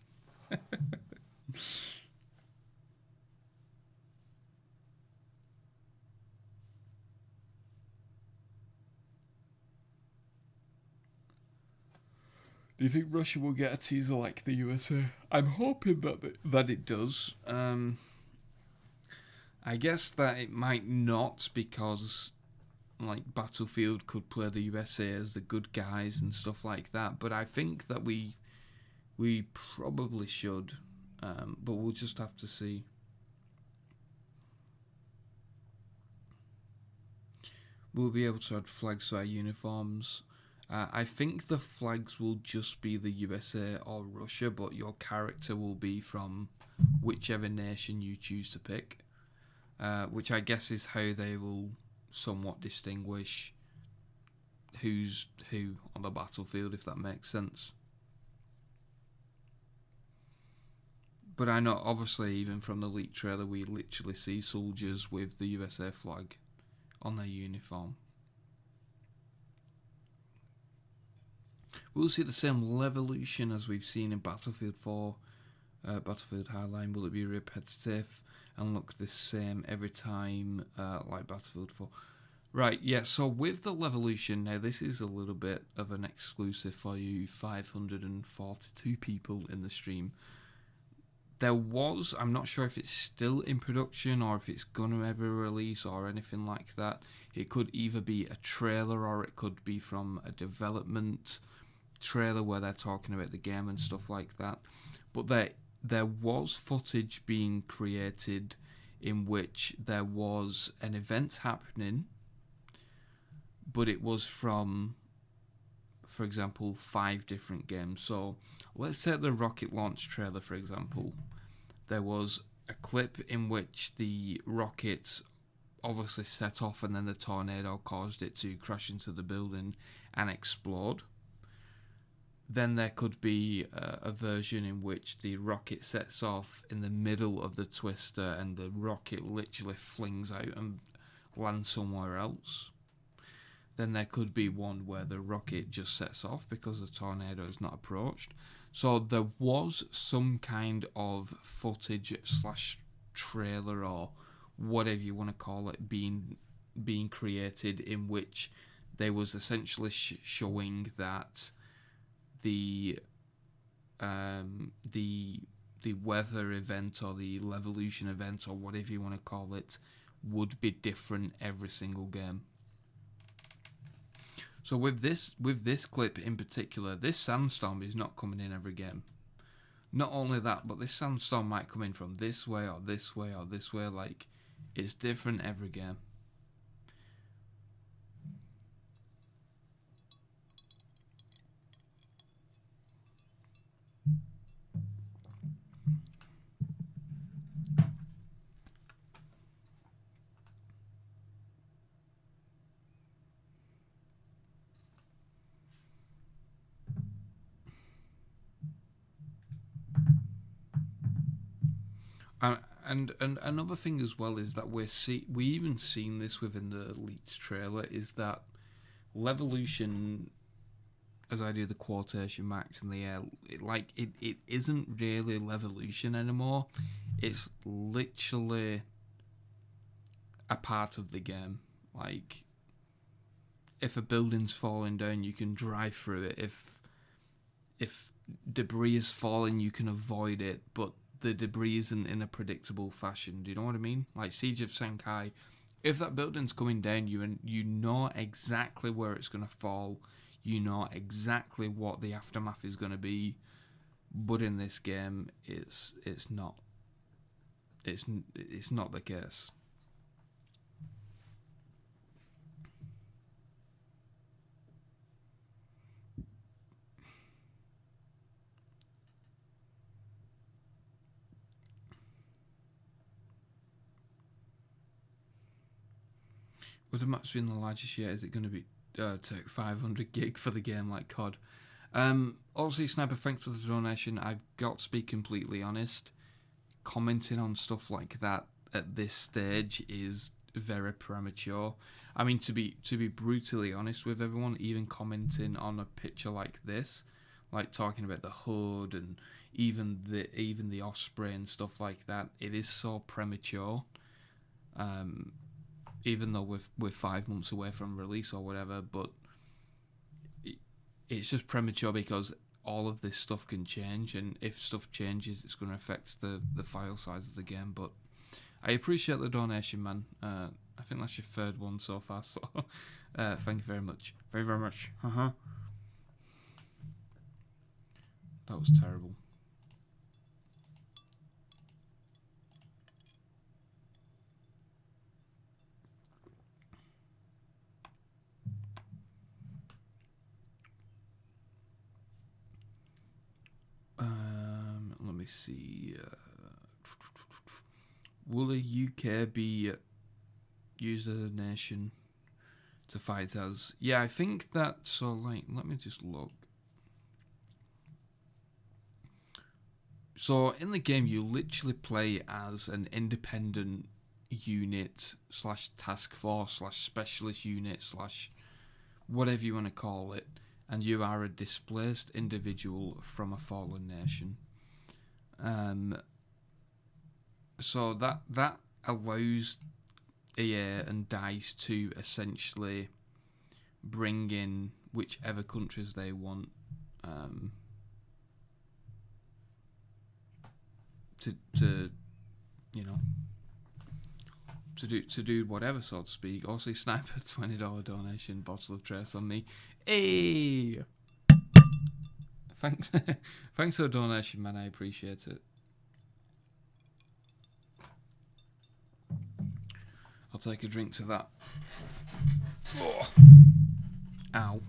Do you think Russia will get a teaser like the USA? I'm hoping that it does. I guess that it might not, because like Battlefield could play the USA as the good guys and stuff like that. But I think that we probably should. But we'll just have to see. We'll be able to add flags to our uniforms. I think the flags will just be the USA or Russia, but your character will be from whichever nation you choose to pick, which I guess is how they will somewhat distinguish who's who on the battlefield, if that makes sense. But I know, obviously, even from the leak trailer, we literally see soldiers with the USA flag on their uniform. We'll see the same Levolution as we've seen in Battlefield 4, Battlefield Hardline. Will it be repetitive and look the same every time, like Battlefield 4? Right, yeah, so with the Levolution, now this is a little bit of an exclusive for you 542 people in the stream. There was, I'm not sure if it's still in production or if it's going to ever release or anything like that. It could either be a trailer or it could be from a development trailer where they're talking about the game and stuff like that. But there was footage being created in which there was an event happening, but it was from, for example, 5 different games. So let's take the rocket launch trailer, for example. There was a clip in which the rocket obviously set off and then the tornado caused it to crash into the building and explode. Then there could be a version in which the rocket sets off in the middle of the twister and the rocket literally flings out and lands somewhere else. then there could be one where the rocket just sets off because the tornado is not approached. So there was some kind of footage / trailer or whatever you want to call it being created, in which they was essentially showing that the weather event or the Levolution event or whatever you want to call it would be different every single game. So with this clip in particular, this sandstorm is not coming in every game. Not only that, but this sandstorm might come in from this way or this way or this way. Like, it's different every game. And another thing as well is that we even seen this within the leaked trailer, is that Levolution, as I do the quotation marks in the air, it isn't really Levolution anymore. It's literally a part of the game. Like, if a building's falling down, you can drive through it. If debris is falling, you can avoid it, but the debris isn't in a predictable fashion. Do you know what I mean? Like Siege of Shanghai, if that building's coming down, you know exactly where it's going to fall. You know exactly what the aftermath is going to be. But in this game, it's not. It's not the case. With the maps being the largest yet, is it going to be take 500 gig for the game like COD? Also, Sniper, thanks for the donation. I've got to be completely honest. Commenting on stuff like that at this stage is very premature. I mean, to be brutally honest with everyone, even commenting on a picture like this, like talking about the hood and even the Osprey and stuff like that, it is so premature. Even though we're 5 months away from release or whatever, but it's just premature because all of this stuff can change, and if stuff changes, it's going to affect the file size of the game. But I appreciate the donation, man. I think that's your third one so far, so thank you very much. Very, very much. That was terrible. Let me see. Will the UK be used as a nation to fight as? Yeah, I think that. So, like, let me just look. So, in the game, you literally play as an independent unit / task force / specialist unit / whatever you want to call it, and you are a displaced individual from a fallen nation. So that allows EA and DICE to essentially bring in whichever countries they want to you know to do whatever, so to speak. Also, Sniper $20 donation, bottle of Trace on me. Hey, thanks thanks for the donation, man. I appreciate it. I'll take a drink to that. Oh. Ow.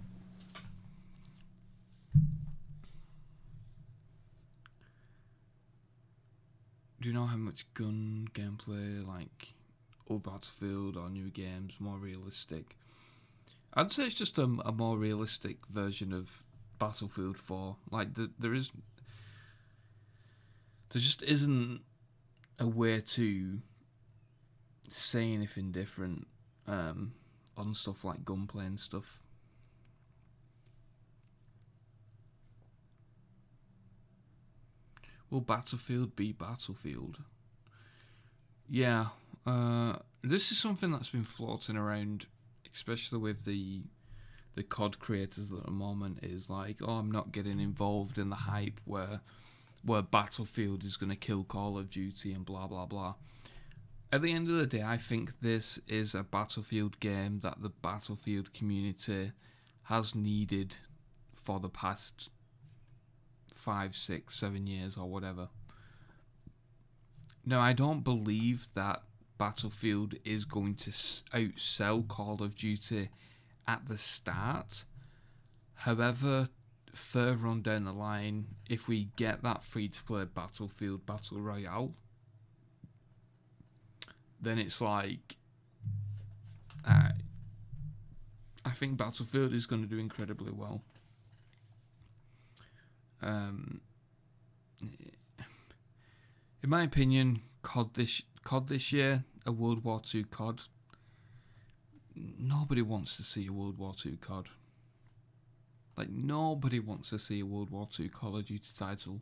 Do you know how much gun gameplay, like old Battlefield or new games, more realistic? I'd say it's just a more realistic version of Battlefield 4. Like, there just isn't a way to say anything different. on stuff like gunplay and stuff. Will Battlefield be Battlefield? Yeah, this is something that's been floating around, especially with the COD creators at the moment. Is like, oh, I'm not getting involved in the hype where Battlefield is going to kill Call of Duty and blah blah blah. At the end of the day, I think this is a Battlefield game that the Battlefield community has needed for the past 5, 6, 7 years or whatever. Now, I don't believe that Battlefield is going to outsell Call of Duty at the start. However, further on down the line, if we get that free-to-play Battlefield Battle Royale, then it's like, I think Battlefield is going to do incredibly well. In my opinion, COD this year, a World War II COD. Nobody wants to see a World War II COD. Like, nobody wants to see a World War II Call of Duty title.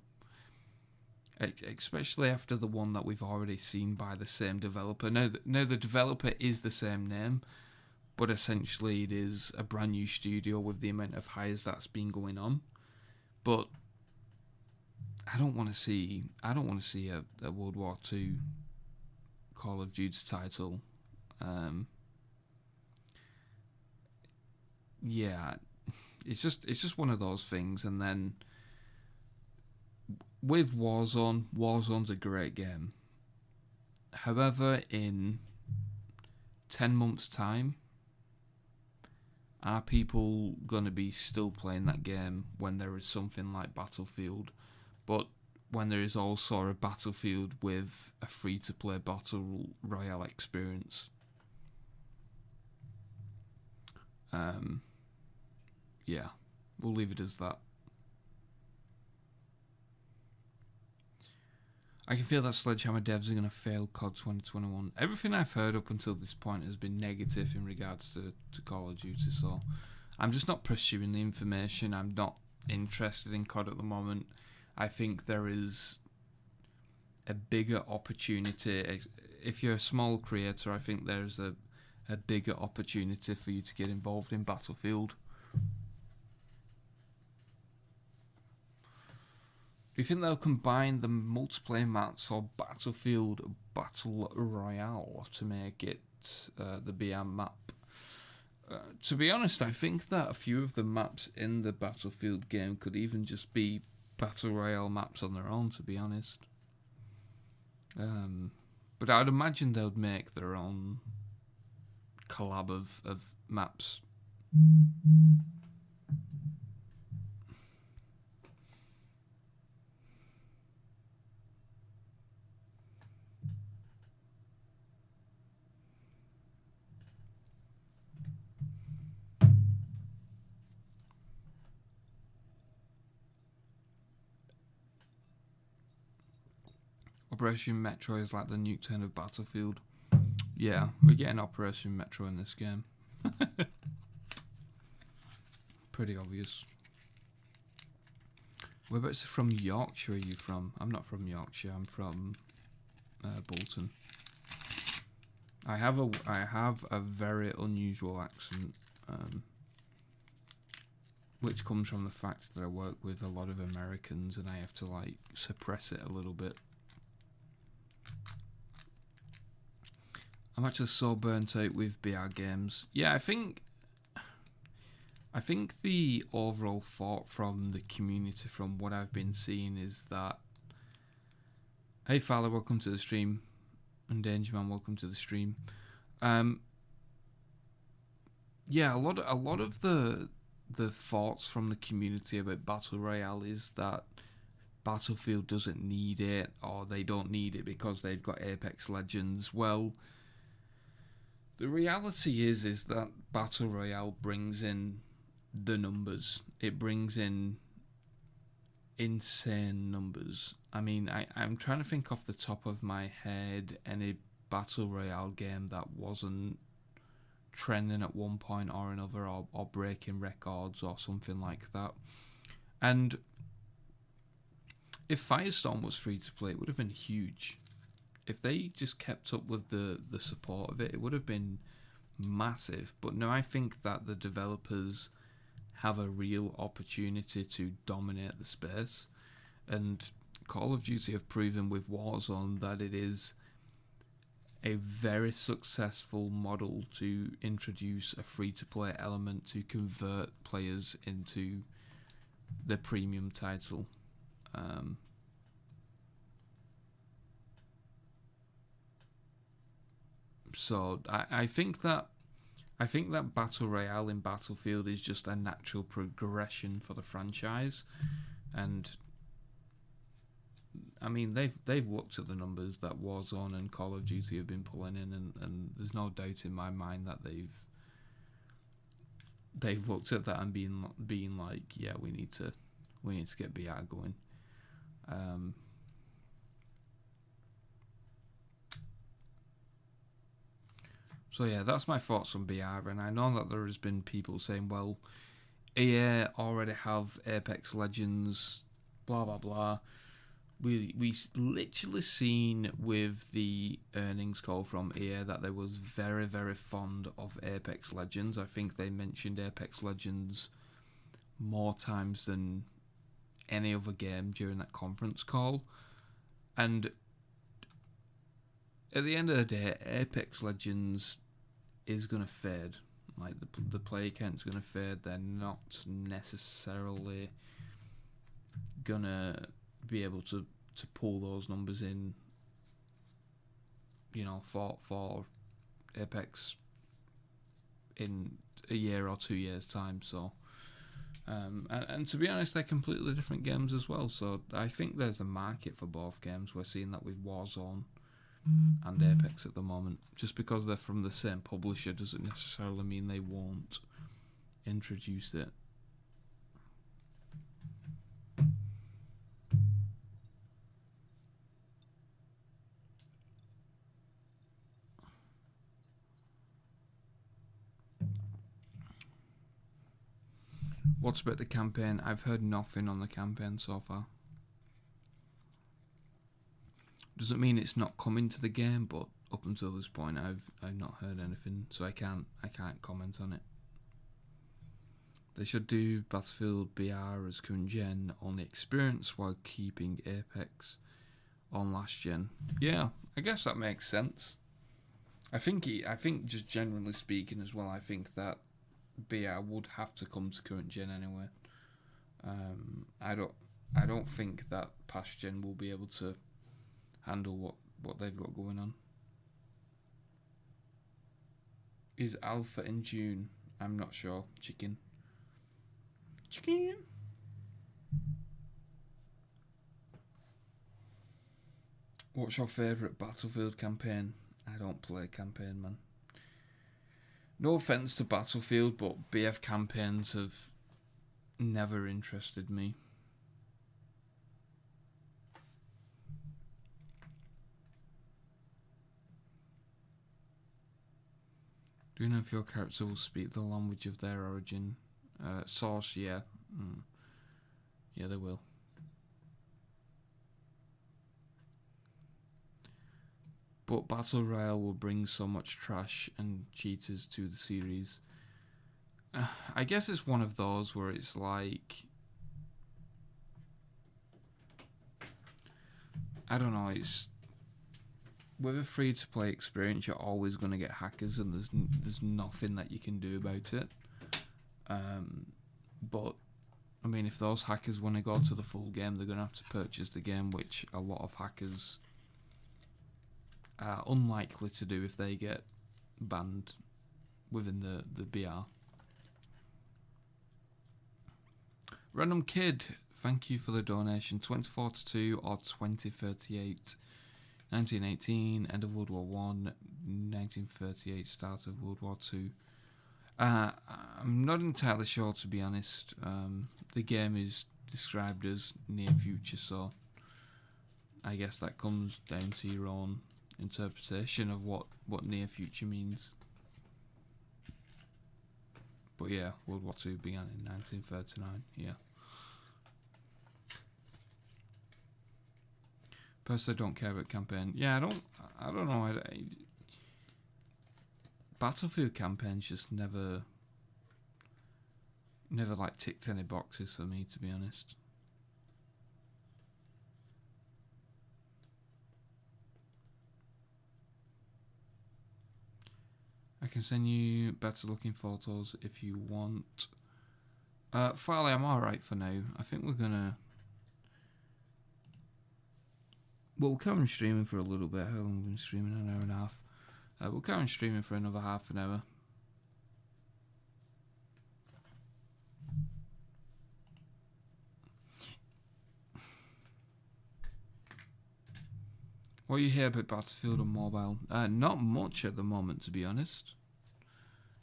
Especially after the one that we've already seen by the same developer. Now the developer is the same name, but essentially it is a brand new studio with the amount of hires that's been going on. But I don't want to see a World War II Call of Duty title. Yeah, it's just one of those things. And then with Warzone's a great game. However, in 10 months' time, are people going to be still playing that game when there is something like Battlefield, but when there is also a Battlefield with a free-to-play Battle Royale experience? Yeah, we'll leave it as that. I can feel that Sledgehammer devs are going to fail COD 2021. Everything I've heard up until this point has been negative in regards to Call of Duty, so I'm just not pursuing the information. I'm not interested in COD at the moment. I think there is a bigger opportunity. If you're a small creator, I think there's a bigger opportunity for you to get involved in Battlefield. Do you think they'll combine the multiplayer maps or Battlefield Battle Royale to make it the BR map? To be honest, I think that a few of the maps in the Battlefield game could even just be Battle Royale maps on their own, to be honest. But I'd imagine they would make their own collab of maps. Operation Metro is like the Nuketown of Battlefield. Yeah, we're getting Operation Metro in this game. Pretty obvious. Whereabouts from Yorkshire are you from? I'm not from Yorkshire, I'm from Bolton. I have a very unusual accent, which comes from the fact that I work with a lot of Americans and I have to like suppress it a little bit. I'm actually so burnt out with BR games. Yeah, I think the overall thought from the community, from what I've been seeing, is that, hey Fowler, welcome to the stream, and Dangerman, welcome to the stream. Yeah, a lot of the thoughts from the community about Battle Royale is that Battlefield doesn't need it, or they don't need it because they've got Apex Legends. Well, the reality is that Battle Royale brings in the numbers. It brings in insane numbers. I mean, I'm trying to think off the top of my head any Battle Royale game that wasn't trending at one point or another, or breaking records or something like that. And if Firestorm was free to play, it would have been huge. If they just kept up with the support of it, it would have been massive. But no, I think that the developers have a real opportunity to dominate the space, and Call of Duty have proven with Warzone that it is a very successful model to introduce a free-to-play element to convert players into the premium title. So I think that Battle Royale in Battlefield is just a natural progression for the franchise, and I mean they've looked at the numbers that Warzone and Call of Duty have been pulling in, and there's no doubt in my mind that they've looked at that and being like, yeah, we need to get BR going. So yeah, that's my thoughts on BR, and I know that there has been people saying, well, EA already have Apex Legends, blah blah blah. We literally seen with the earnings call from EA that they was very, very fond of Apex Legends. I think they mentioned Apex Legends more times than any other game during that conference call. And at the end of the day, Apex Legends is going to fade. Like, the player count's going to fade. They're not necessarily going to be able to pull those numbers in, you know, for Apex in a year or 2 years' time. So, and to be honest, they're completely different games as well. So I think there's a market for both games. We're seeing that with Warzone and Apex at the moment. Just because they're from the same publisher doesn't necessarily mean they won't introduce it. What's about the campaign? I've heard nothing on the campaign so far. Doesn't mean it's not coming to the game, but up until this point, I've not heard anything, so I can't comment on it. They should do Battlefield BR as current gen on the experience while keeping Apex on last gen. Yeah, I guess that makes sense. I think just generally speaking as well, I think that BR would have to come to current gen anyway. I don't think that past gen will be able to handle what they've got going on. Is alpha in June? I'm not sure. Chicken. What's your favourite Battlefield campaign? I don't play campaign, man. No offence to Battlefield, but BF campaigns have never interested me. Do you know if your character will speak the language of their origin? Source, yeah. Yeah, they will. But Battle Royale will bring so much trash and cheaters to the series. I guess it's one of those where it's like, I don't know, it's with a free-to-play experience, you're always going to get hackers, and there's nothing that you can do about it. But I mean, if those hackers want to go to the full game, they're going to have to purchase the game, which a lot of hackers are unlikely to do if they get banned within the BR. Random Kid, thank you for the donation. 2042 or 2038. 1918, end of World War One. 1938, start of World War Two. I'm not entirely sure, to be honest. The game is described as near future, so I guess that comes down to your own interpretation of what near future means. But yeah, World War II began in 1939. Yeah. Personally, I don't care about campaign. Yeah, I don't know. Battlefield campaigns just never like ticked any boxes for me, to be honest. I can send you better looking photos if you want. Finally, I'm alright for now. I think we're gonna... Well, we'll carry on streaming for a little bit. How long have we been streaming? An hour and a half. We'll carry on streaming for another half an hour. What you hear about Battlefield on mobile? Not much at the moment, to be honest.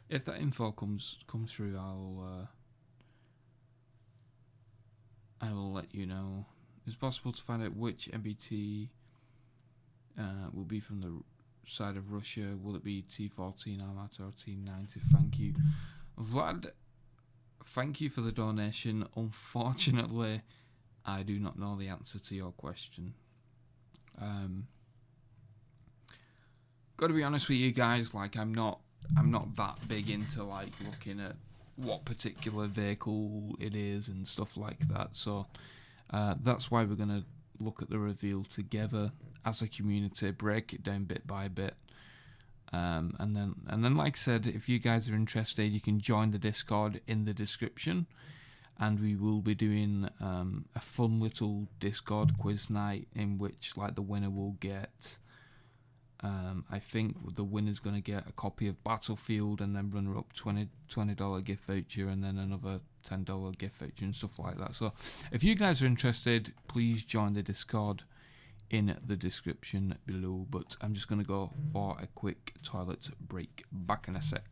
If that info comes through, I will let you know. It's possible to find out which MBT will be from the side of Russia. Will it be T14 Armat or T90? Thank you, Vlad. Thank you for the donation. Unfortunately, I do not know the answer to your question. Got to be honest with you guys, like I'm not that big into like looking at what particular vehicle it is and stuff like that. So that's why we're gonna look at the reveal together as a community, break it down bit by bit, and then like I said, if you guys are interested, you can join the Discord in the description, and we will be doing a fun little Discord quiz night in which like the winner will get. I think the winner's going to get a copy of Battlefield, and then runner-up $20 gift voucher, and then another $10 gift voucher and stuff like that. So if you guys are interested, please join the Discord in the description below. But I'm just going to go for a quick toilet break. Back in a sec.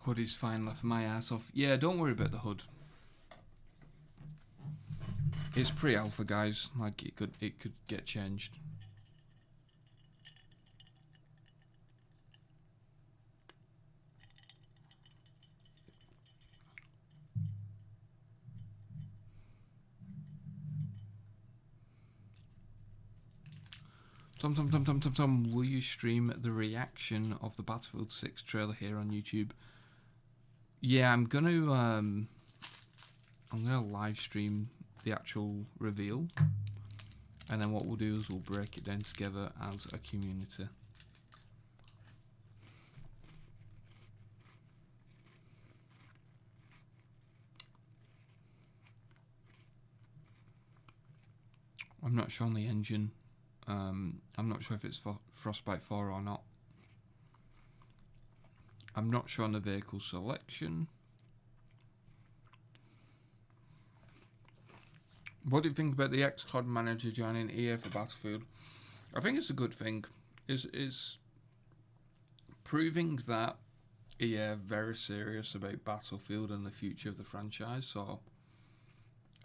Hood is fine, left my ass off. Yeah, don't worry about the hood. It's pre-alpha, guys. Like it could get changed. Tom, will you stream the reaction of the Battlefield 6 trailer here on YouTube? Yeah, I'm gonna live stream the actual reveal, and then what we'll do is we'll break it down together as a community. I'm not sure on the engine. I'm not sure if it's for Frostbite 4 or not. I'm not sure on the vehicle selection. What do you think about the ex-COD manager joining EA for Battlefield? I think it's a good thing. It's proving that EA are very serious about Battlefield and the future of the franchise, so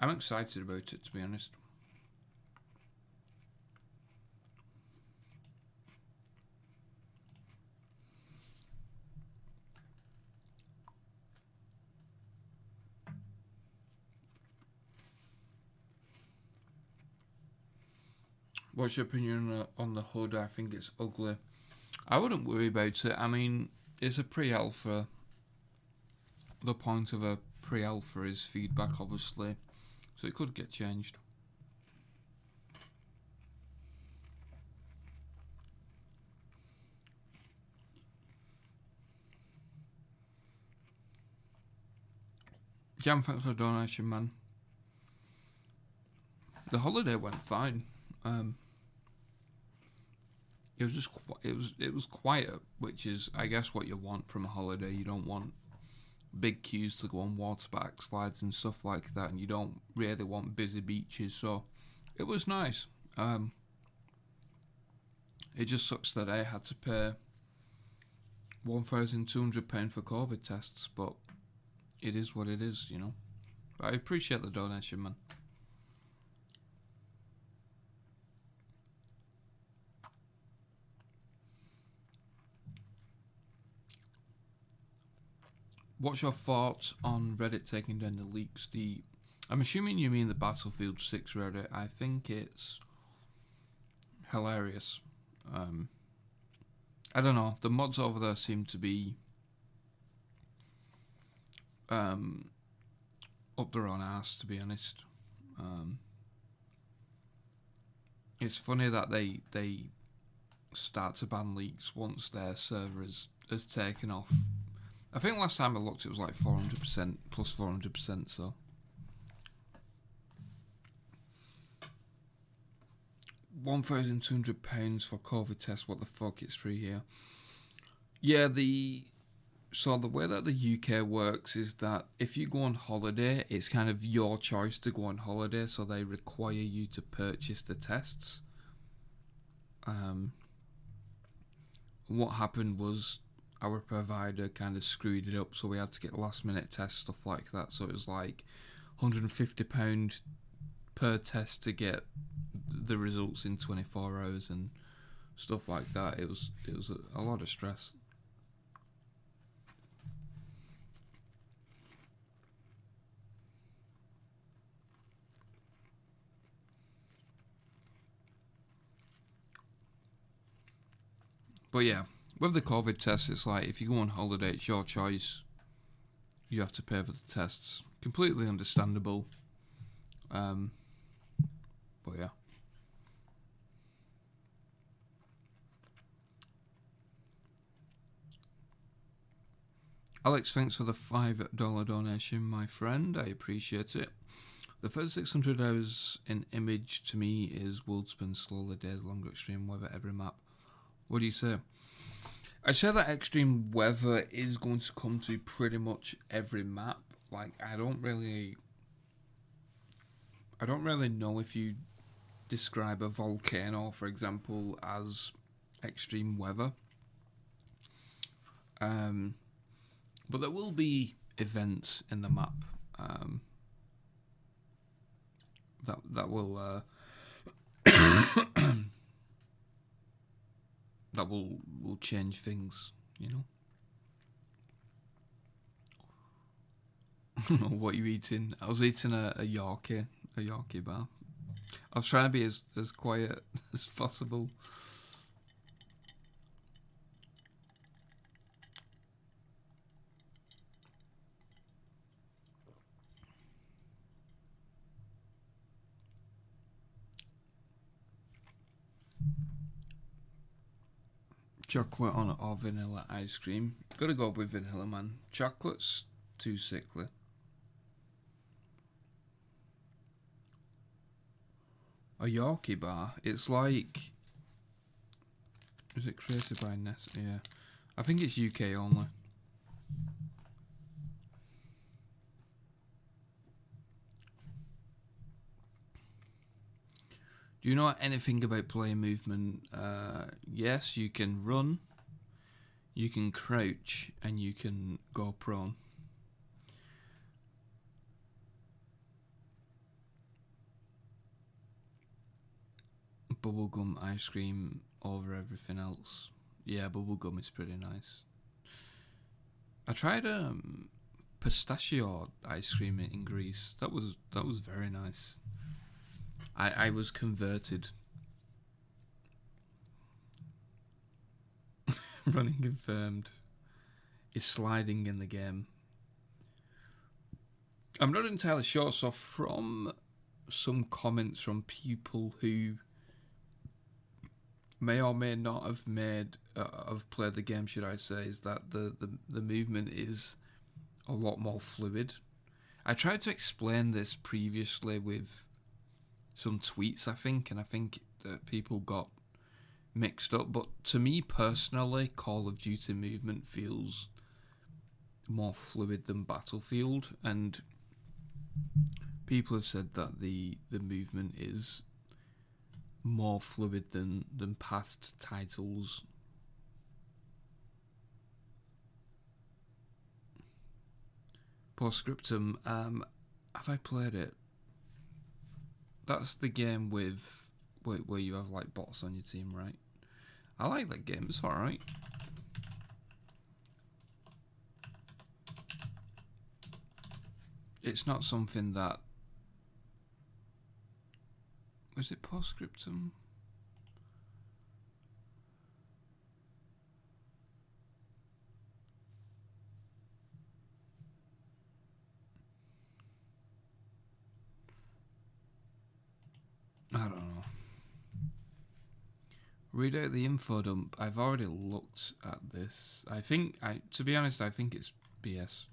I'm excited about it, to be honest. What's your opinion on the HUD? I think it's ugly. I wouldn't worry about it. I mean, it's a pre-alpha. The point of a pre-alpha is feedback, obviously, so it could get changed. Jam, thanks for the donation, man. The holiday went fine. It was just it was quiet, which is, I guess, what you want from a holiday. You don't want big queues to go on waterpark slides and stuff like that, and you don't really want busy beaches. So it was nice. It just sucks that I had to pay £1,200 for COVID tests, but it is what it is, you know. But I appreciate the donation, man. What's your thoughts on Reddit taking down the leaks? I'm assuming you mean the Battlefield 6 Reddit. I think it's hilarious. I don't know. The mods over there seem to be up their own arse, to be honest. It's funny that they start to ban leaks once their server has taken off. I think last time I looked it was like 400% plus 400%, so. £1,200 for COVID test, what the fuck, it's free here. Yeah, so the way that the UK works is that if you go on holiday, it's kind of your choice to go on holiday, so they require you to purchase the tests. What happened was our provider kind of screwed it up, so we had to get last minute tests, stuff like that. So it was like £150 per test to get the results in 24 hours and stuff like that. It was a lot of stress. But yeah, with the COVID tests, it's like if you go on holiday, it's your choice. You have to pay for the tests. Completely understandable. But yeah. Alex, thanks for the $5 donation, my friend. I appreciate it. The first 600 hours in Image to me is world spin slowly, days longer, extreme weather, every map. What do you say? I say that extreme weather is going to come to pretty much every map. Like, I don't really know if you describe a volcano, for example, as extreme weather. But there will be events in the map that will that will change things, you know. What are you eating? I was eating a Yorkie bar. I was trying to be as quiet as possible. Chocolate on or vanilla ice cream? Gotta go with vanilla, man. Chocolate's too sickly. A Yorkie bar? It's like... Is it created by Nest? Yeah. I think it's UK only. Do you know anything about player movement? Yes, you can run, you can crouch, and you can go prone. Bubblegum ice cream over everything else. Yeah, bubblegum is pretty nice. I tried pistachio ice cream in Greece. That was very nice. I was converted. running confirmed is sliding in the game. I'm not entirely sure. So from some comments from people who may or may not have played the game, should I say, is that the movement is a lot more fluid. I tried to explain this previously with some tweets, I think, and I think that people got mixed up. But to me personally, Call of Duty movement feels more fluid than Battlefield, and people have said that the movement is more fluid than past titles. Postscriptum, have I played it? That's the game with where you have like bots on your team, right? I like that game, it's alright. It's not something that... Was it Postscriptum? I don't know. Read out the info dump. I've already looked at this. To be honest, I think it's BS.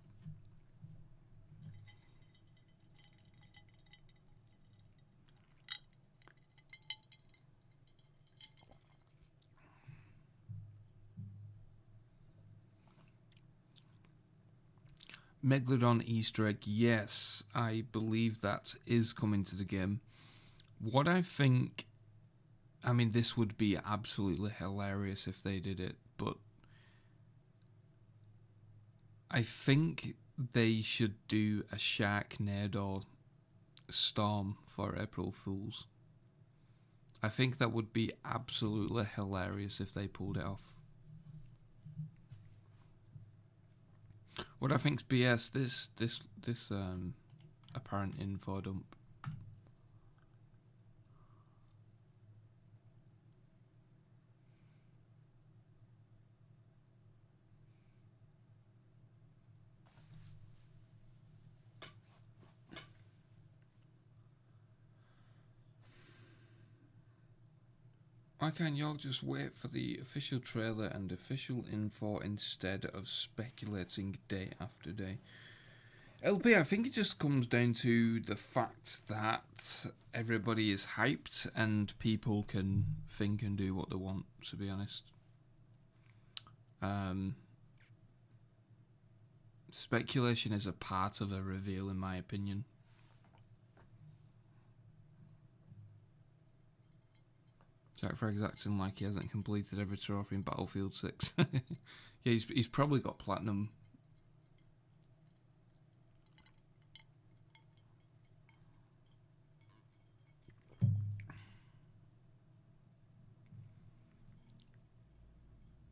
Megalodon Easter egg, yes, I believe that is coming to the game. What I think, I mean, this would be absolutely hilarious if they did it, but I think they should do a Sharknado storm for April Fools. I think that would be absolutely hilarious if they pulled it off. What I think's BS, this apparent info dump. Why can't y'all just wait for the official trailer and official info instead of speculating day after day? LP, I think it just comes down to the fact that everybody is hyped and people can think and do what they want, to be honest. Speculation is a part of a reveal, in my opinion. Jack Fragg's acting like he hasn't completed every trophy in Battlefield 6. Yeah, he's probably got platinum.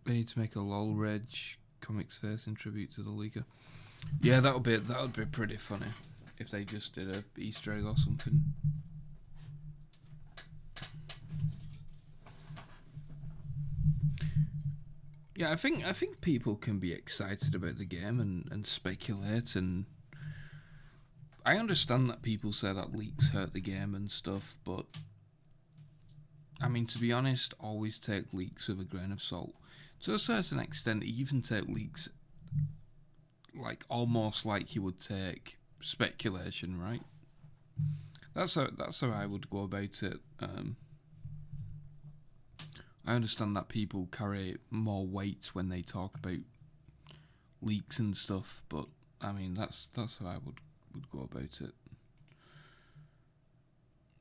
They need to make a LOL Reg comics face in tribute to the Leaguer. Yeah, that would be pretty funny if they just did a Easter egg or something. Yeah, I think people can be excited about the game and speculate, and I understand that people say that leaks hurt the game and stuff, but I mean, to be honest, always take leaks with a grain of salt. To a certain extent, even take leaks like almost like you would take speculation, right? That's how I would go about it. I understand that people carry more weight when they talk about leaks and stuff, but I mean that's how I would go about it.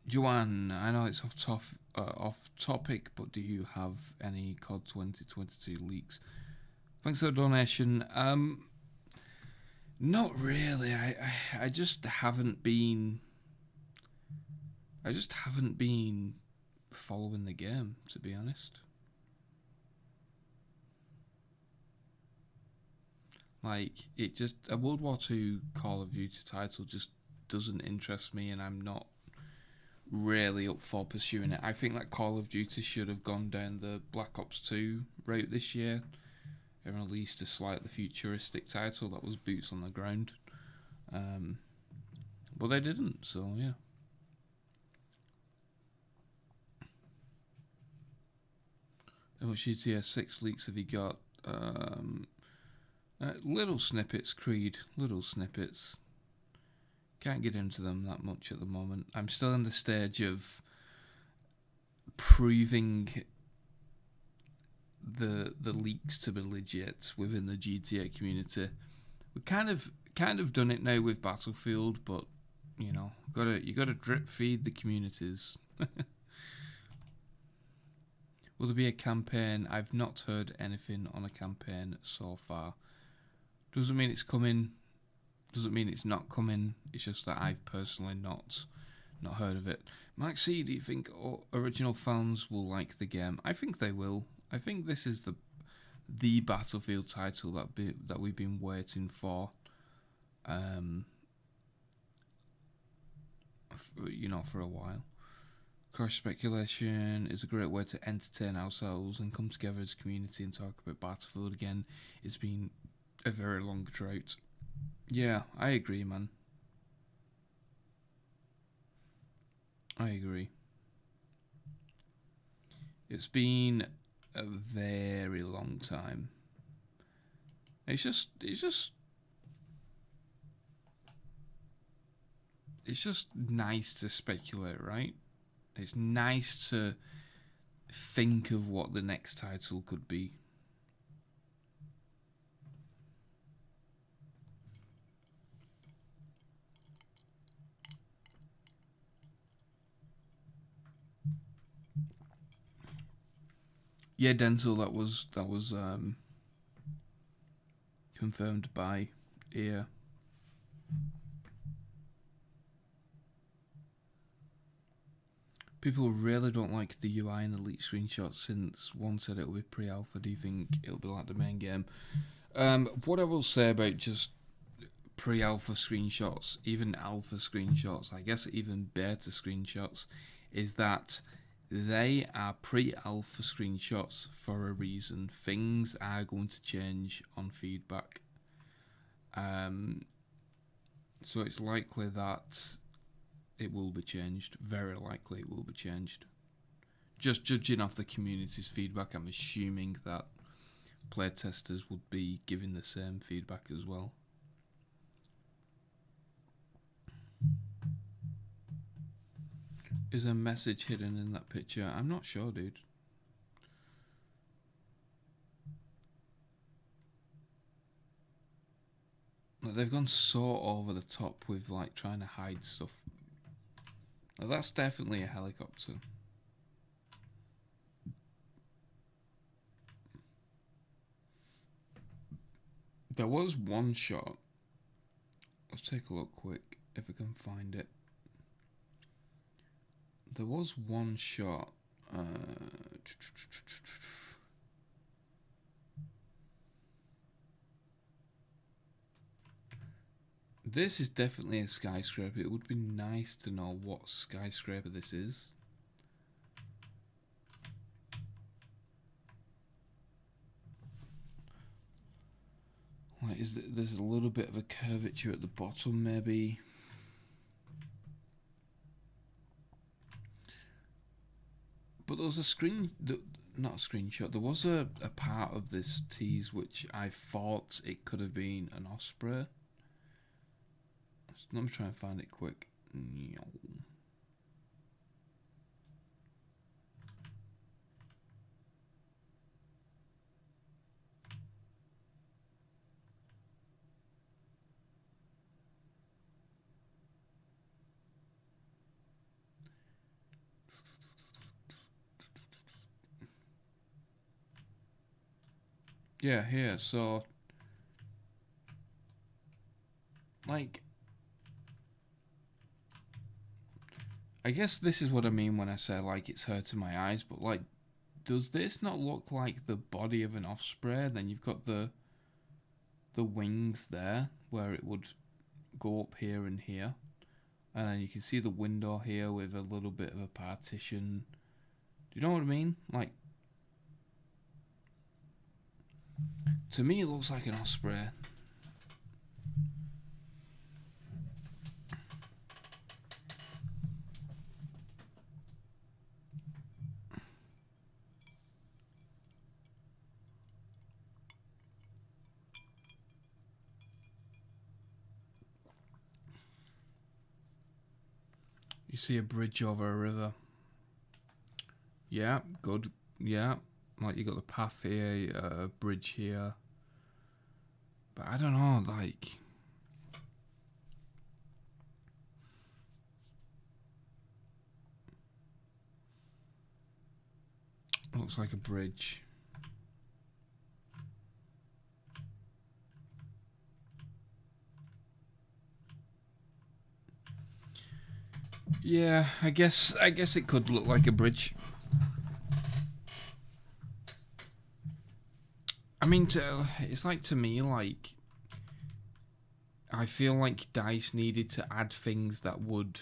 Joanne, I know it's off topic, but do you have any COD 2022 leaks? Thanks for the donation. Not really. I just haven't been. I just haven't been following the game, to be honest. Like, a World War II Call of Duty title just doesn't interest me, and I'm not really up for pursuing it. I think that Call of Duty should have gone down the Black Ops 2 route this year, They released a slightly futuristic title that was boots on the ground. But they didn't, so yeah. How much GTA 6 leaks have you got? Little snippets, Creed. Little snippets. Can't get into them that much at the moment. I'm still in the stage of proving the leaks to be legit within the GTA community. We've kind of done it now with Battlefield, but you know, you gotta drip feed the communities. Will there be a campaign? I've not heard anything on a campaign so far. Doesn't mean it's coming. Doesn't mean it's not coming. It's just that I've personally not heard of it. Maxi, do you think original fans will like the game? I think they will. I think this is the Battlefield title that we've been waiting for. For a while. Crash speculation is a great way to entertain ourselves and come together as a community and talk about Battlefield again. It's been a very long drought. Yeah, I agree, man. I agree. It's been a very long time. It's just nice to speculate, right? It's nice to think of what the next title could be. Yeah, Denzel, that was confirmed by EA. People really don't like the UI and the leaked screenshots since one said it'll be pre-alpha. Do you think it'll be like the main game? What I will say about just pre-alpha screenshots, even alpha screenshots, I guess even beta screenshots, is that they are pre-alpha screenshots for a reason. Things are going to change on feedback. So it's likely that it will be changed. Very likely it will be changed. Just judging off the community's feedback, I'm assuming that playtesters would be giving the same feedback as well. Is a message hidden in that picture? I'm not sure, dude. They've gone so over the top with like trying to hide stuff. Now, that's definitely a helicopter. There was one shot. Let's take a look quick if I can find it. There was one shot. This is definitely a skyscraper. It would be nice to know what skyscraper this is. Like, there's a little bit of a curvature at the bottom, maybe. But there was not a screenshot. There was a part of this tease which I thought it could have been an Osprey. Let me try and find it quick. Yeah, here. So, like, I guess this is what I mean when I say, like, it's hurting my eyes, but, like, does this not look like the body of an Osprey? Then you've got the wings there, where it would go up here and here. And then you can see the window here with a little bit of a partition. Do you know what I mean? Like, To me, it looks like an osprey. You see a bridge over a river. Yeah, good. Yeah, like you got the path here, a bridge here. But I don't know, like... Looks like a bridge. Yeah, I guess it could look like a bridge. I mean, it's like, to me, like, I feel like DICE needed to add things that would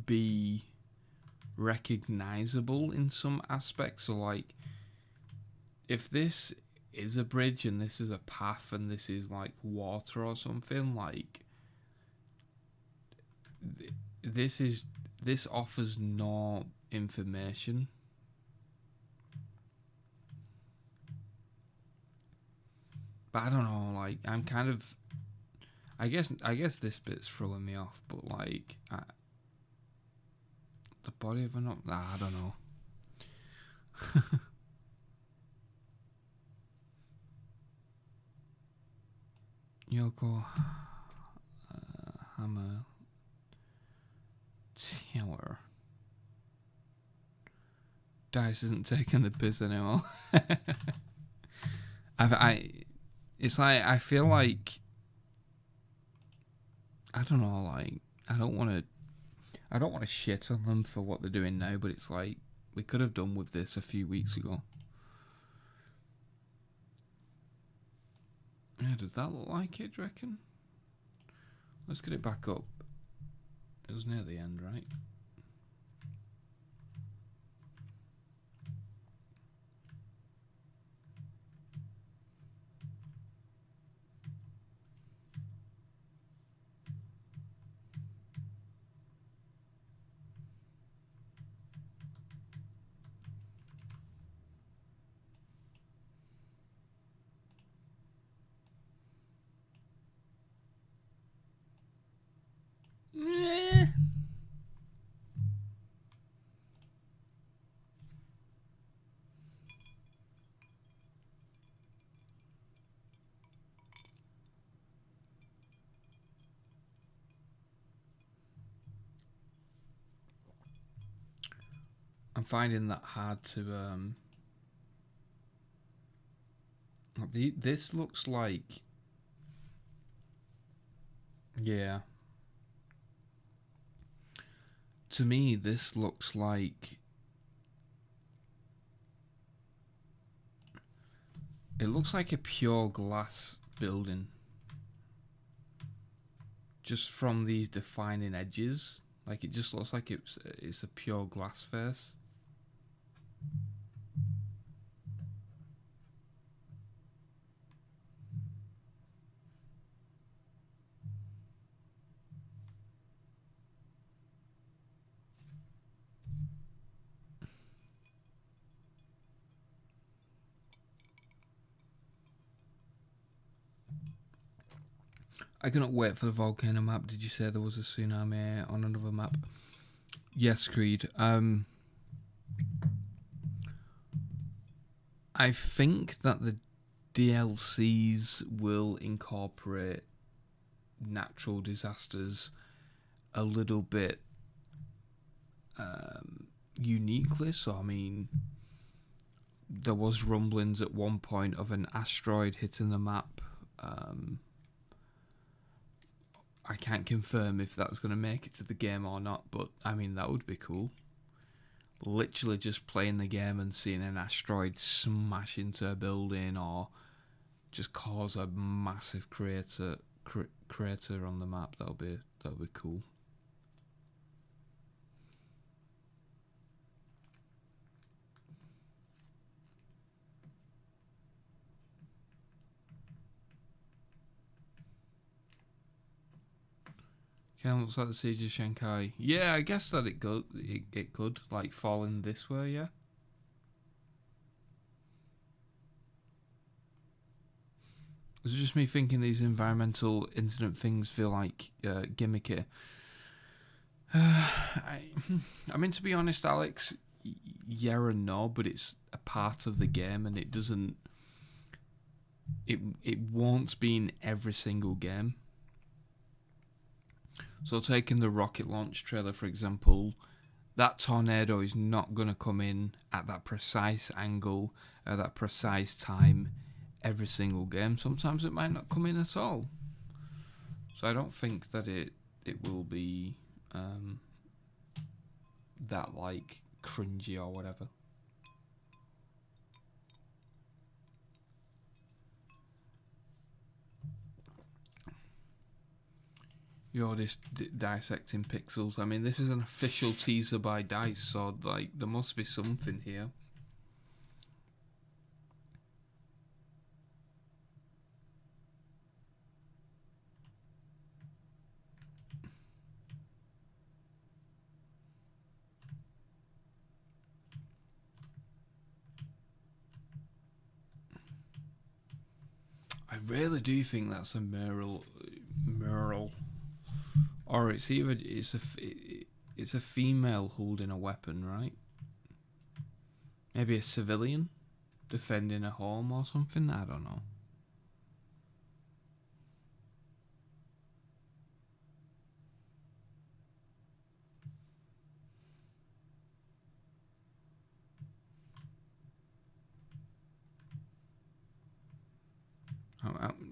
be recognizable in some aspects. So, like, if this is a bridge and this is a path and this is like water or something, like, this offers no information. But I don't know, like, I'm kind of... I guess this bit's throwing me off, but, like... the body of an... I don't know. Yoko... Hammer... Tower... DICE isn't taking the piss anymore. It's like, I feel like... I don't know, like... I don't want to shit on them for what they're doing now, but it's like, we could have done with this a few weeks ago. Yeah, does that look like it, do you reckon? Let's get it back up. It was near the end, right? Yeah. I'm finding that hard to this looks like, yeah, to me this looks like, it looks like a pure glass building just from these defining edges. Like, it just looks like it's a pure glass face. I cannot wait for the volcano map. Did you say there was a tsunami on another map? Yes, Creed. I think that the DLCs will incorporate natural disasters a little bit uniquely. So, I mean, there was rumblings at one point of an asteroid hitting the map. I can't confirm if that's going to make it to the game or not, but I mean, that would be cool. Literally just playing the game and seeing an asteroid smash into a building or just cause a massive crater on the map. That'll be cool. Kind of looks like the Siege of Shanghai. Yeah, I guess that it could. It could like fall in this way. Yeah. Is it just me thinking these environmental incident things feel like gimmicky? I mean, to be honest, Alex, yeah and no, but it's a part of the game, and it doesn't. It won't be in every single game. So taking the rocket launch trailer, for example, that tornado is not going to come in at that precise angle, at that precise time, every single game. Sometimes it might not come in at all. So I don't think that it will be that like cringy or whatever. You're just dissecting pixels. I mean, this is an official teaser by DICE, so like there must be something here. I really do think that's a mural, or it's either it's a female holding a weapon, right? Maybe a civilian defending a home or something. I don't know.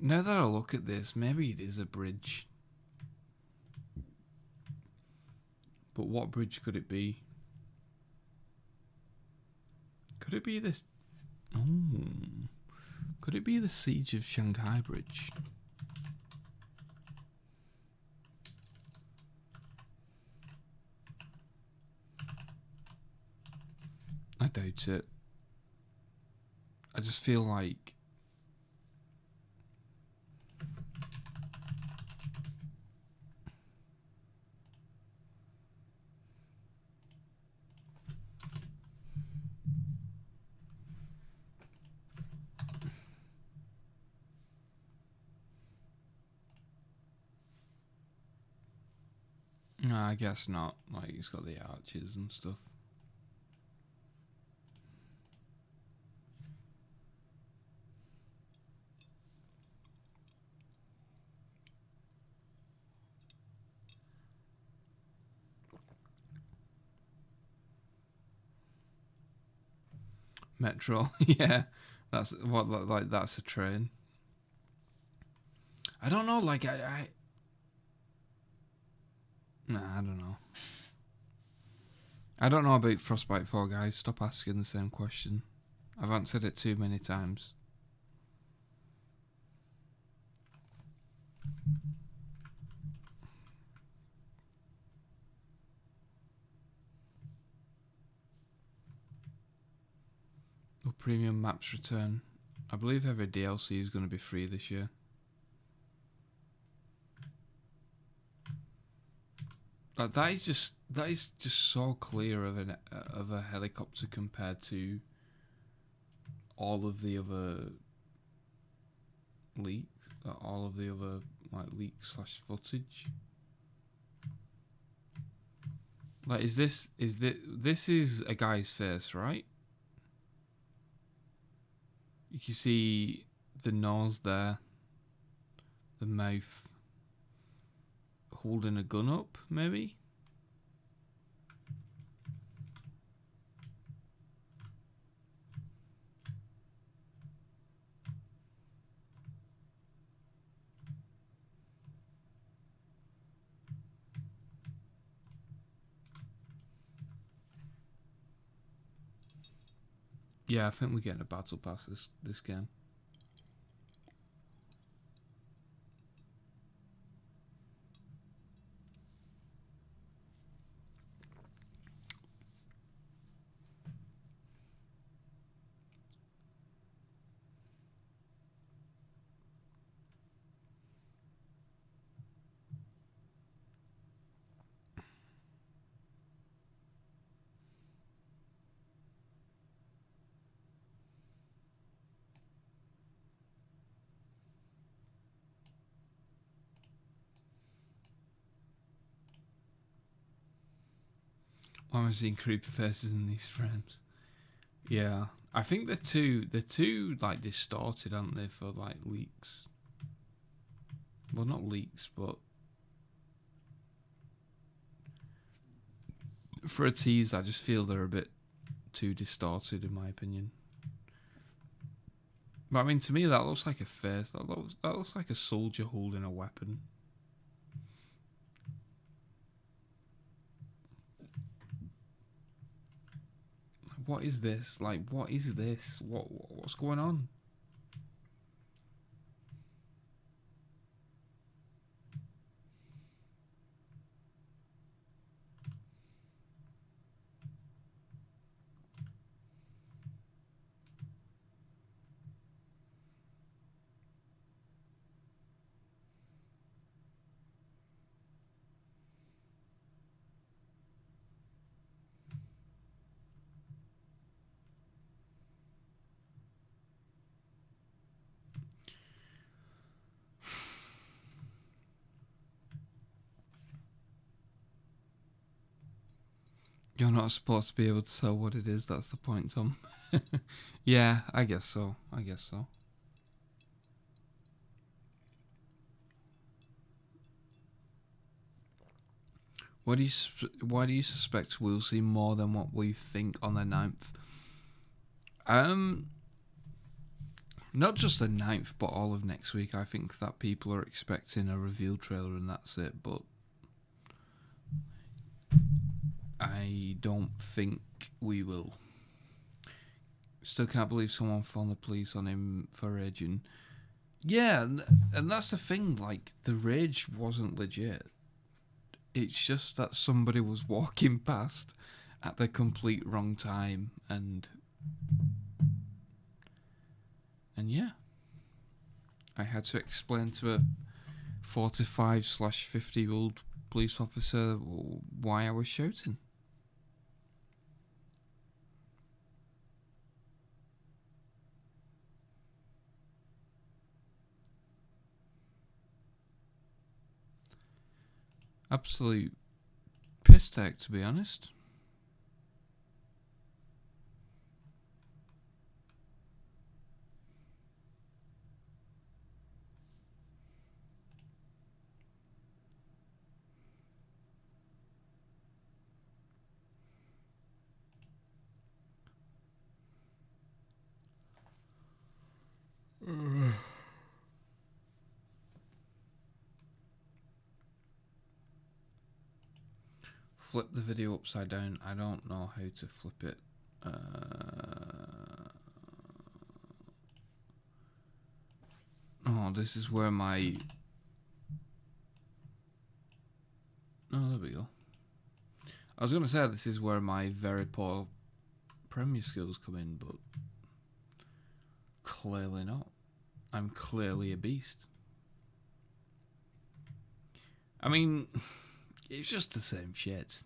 Now that I look at this, maybe it is a bridge. But what bridge could it be? Could it be this? Oh, could it be the Siege of Shanghai bridge? I doubt it. I just feel like no, I guess not. Like, it's got the arches and stuff. Metro, yeah, that's what like that's a train. I don't know, like Nah, I don't know. I don't know about Frostbite 4, guys. Stop asking the same question. I've answered it too many times. Will premium maps return? I believe every DLC is going to be free this year. That is just so clear of a helicopter compared to all of the other leaks, all of the other like leaks / footage. Like, this is a guy's face, right? You can see the nose there, the mouth, holding a gun up, maybe? Yeah, I think we're getting a battle pass this game. Why am I seeing creepy faces in these frames? Yeah, I think they're too like distorted, aren't they, for like leaks? Well, not leaks, but for a tease, I just feel they're a bit too distorted, in my opinion. But I mean, to me, that looks like a face. That looks like a soldier holding a weapon. What is this? Like, what is this? What's going on? You're not supposed to be able to tell what it is. That's the point, Tom. Yeah, I guess so. I guess so. Why do you suspect we'll see more than what we think on the 9th? Not just the 9th, but all of next week. I think that people are expecting a reveal trailer and that's it, but I don't think we will. Still can't believe someone phoned the police on him for raging. Yeah, and that's the thing, like, the rage wasn't legit. It's just that somebody was walking past at the complete wrong time, and yeah, I had to explain to a 45/50-year-old police officer why I was shouting. Absolute piss take, to be honest. Flip the video upside down. I don't know how to flip it. Oh, this is where my... Oh, there we go. I was going to say this is where my very poor Premiere skills come in, but clearly not. I'm clearly a beast. I mean, it's just the same shit.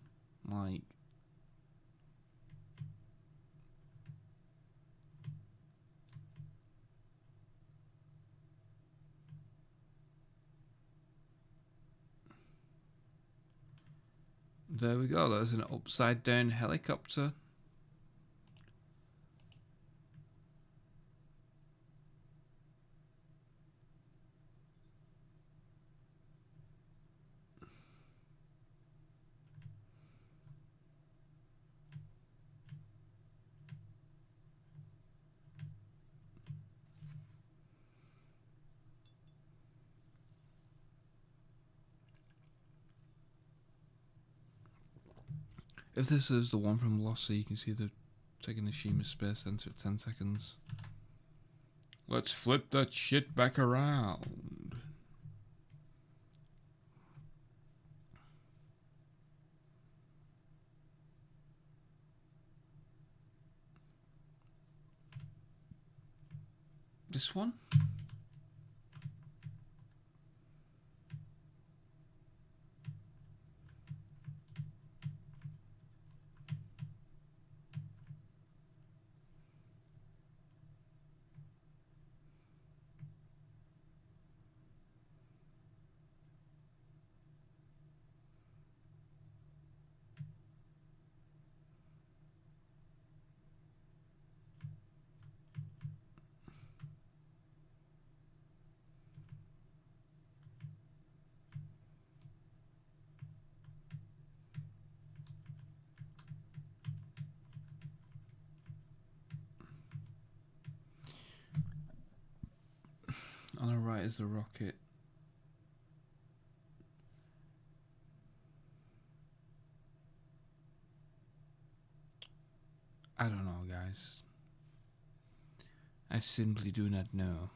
Like... There we go, there's an upside down helicopter. If this is the one from Lost, so you can see the taking the Shima Space Center at 10 seconds. Let's flip that shit back around. This one? is a rocket? I don't know, guys. I simply do not know.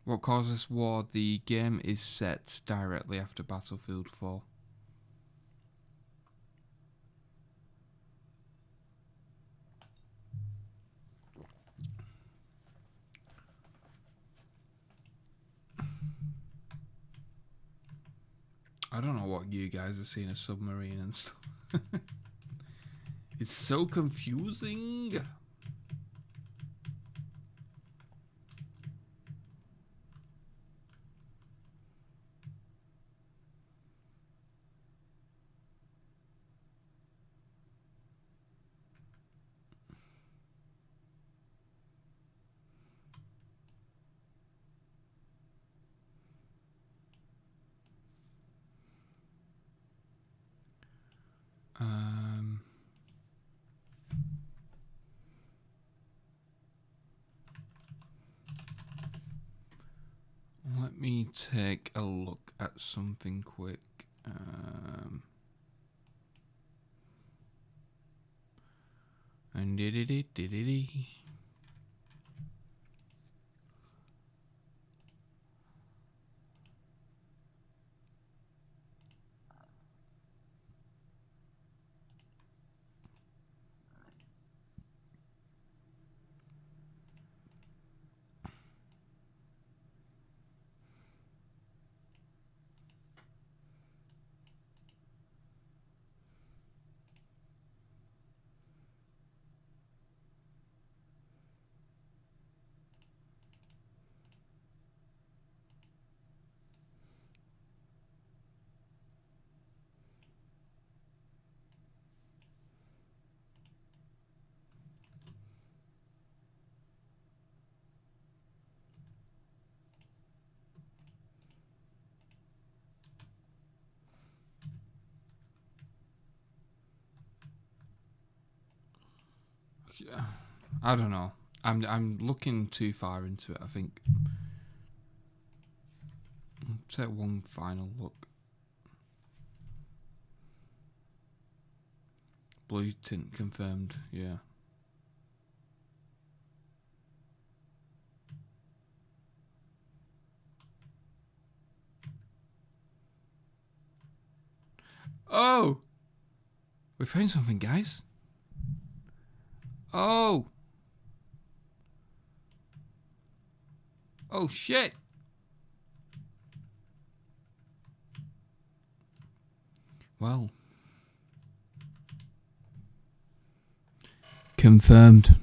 What caused this war? The game is set directly after Battlefield 4. I don't know what you guys are seeing, a submarine and stuff. It's so confusing. Let me take a look at something quick. And I don't know. I'm looking too far into it, I think. Take one final look. Blue tint confirmed, yeah. Oh! We found something, guys. Oh! Oh, shit! Well. Confirmed.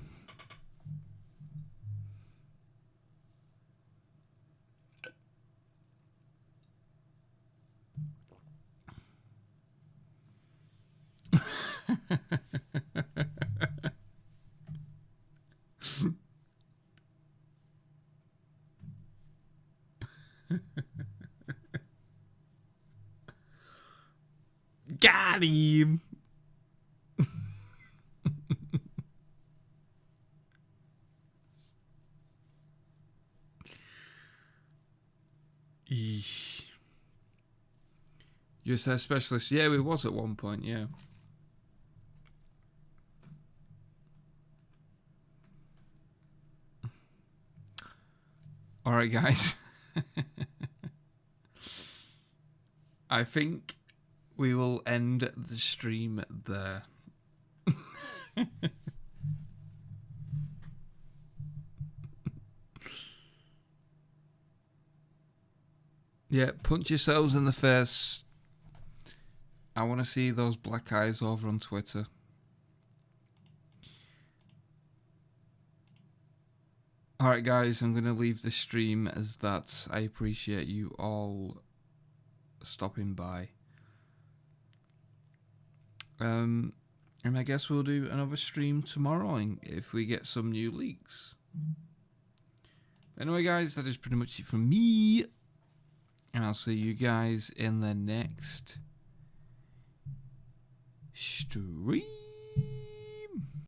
Got him! Eesh. USA specialist. Yeah, we was at one point, yeah. Alright, guys. I think we will end the stream there. Yeah, punch yourselves in the face. I want to see those black eyes over on Twitter. Alright guys, I'm going to leave the stream as that. I appreciate you all stopping by. And I guess we'll do another stream tomorrow if we get some new leaks. Anyway guys, that is pretty much it from me. And I'll see you guys in the next stream.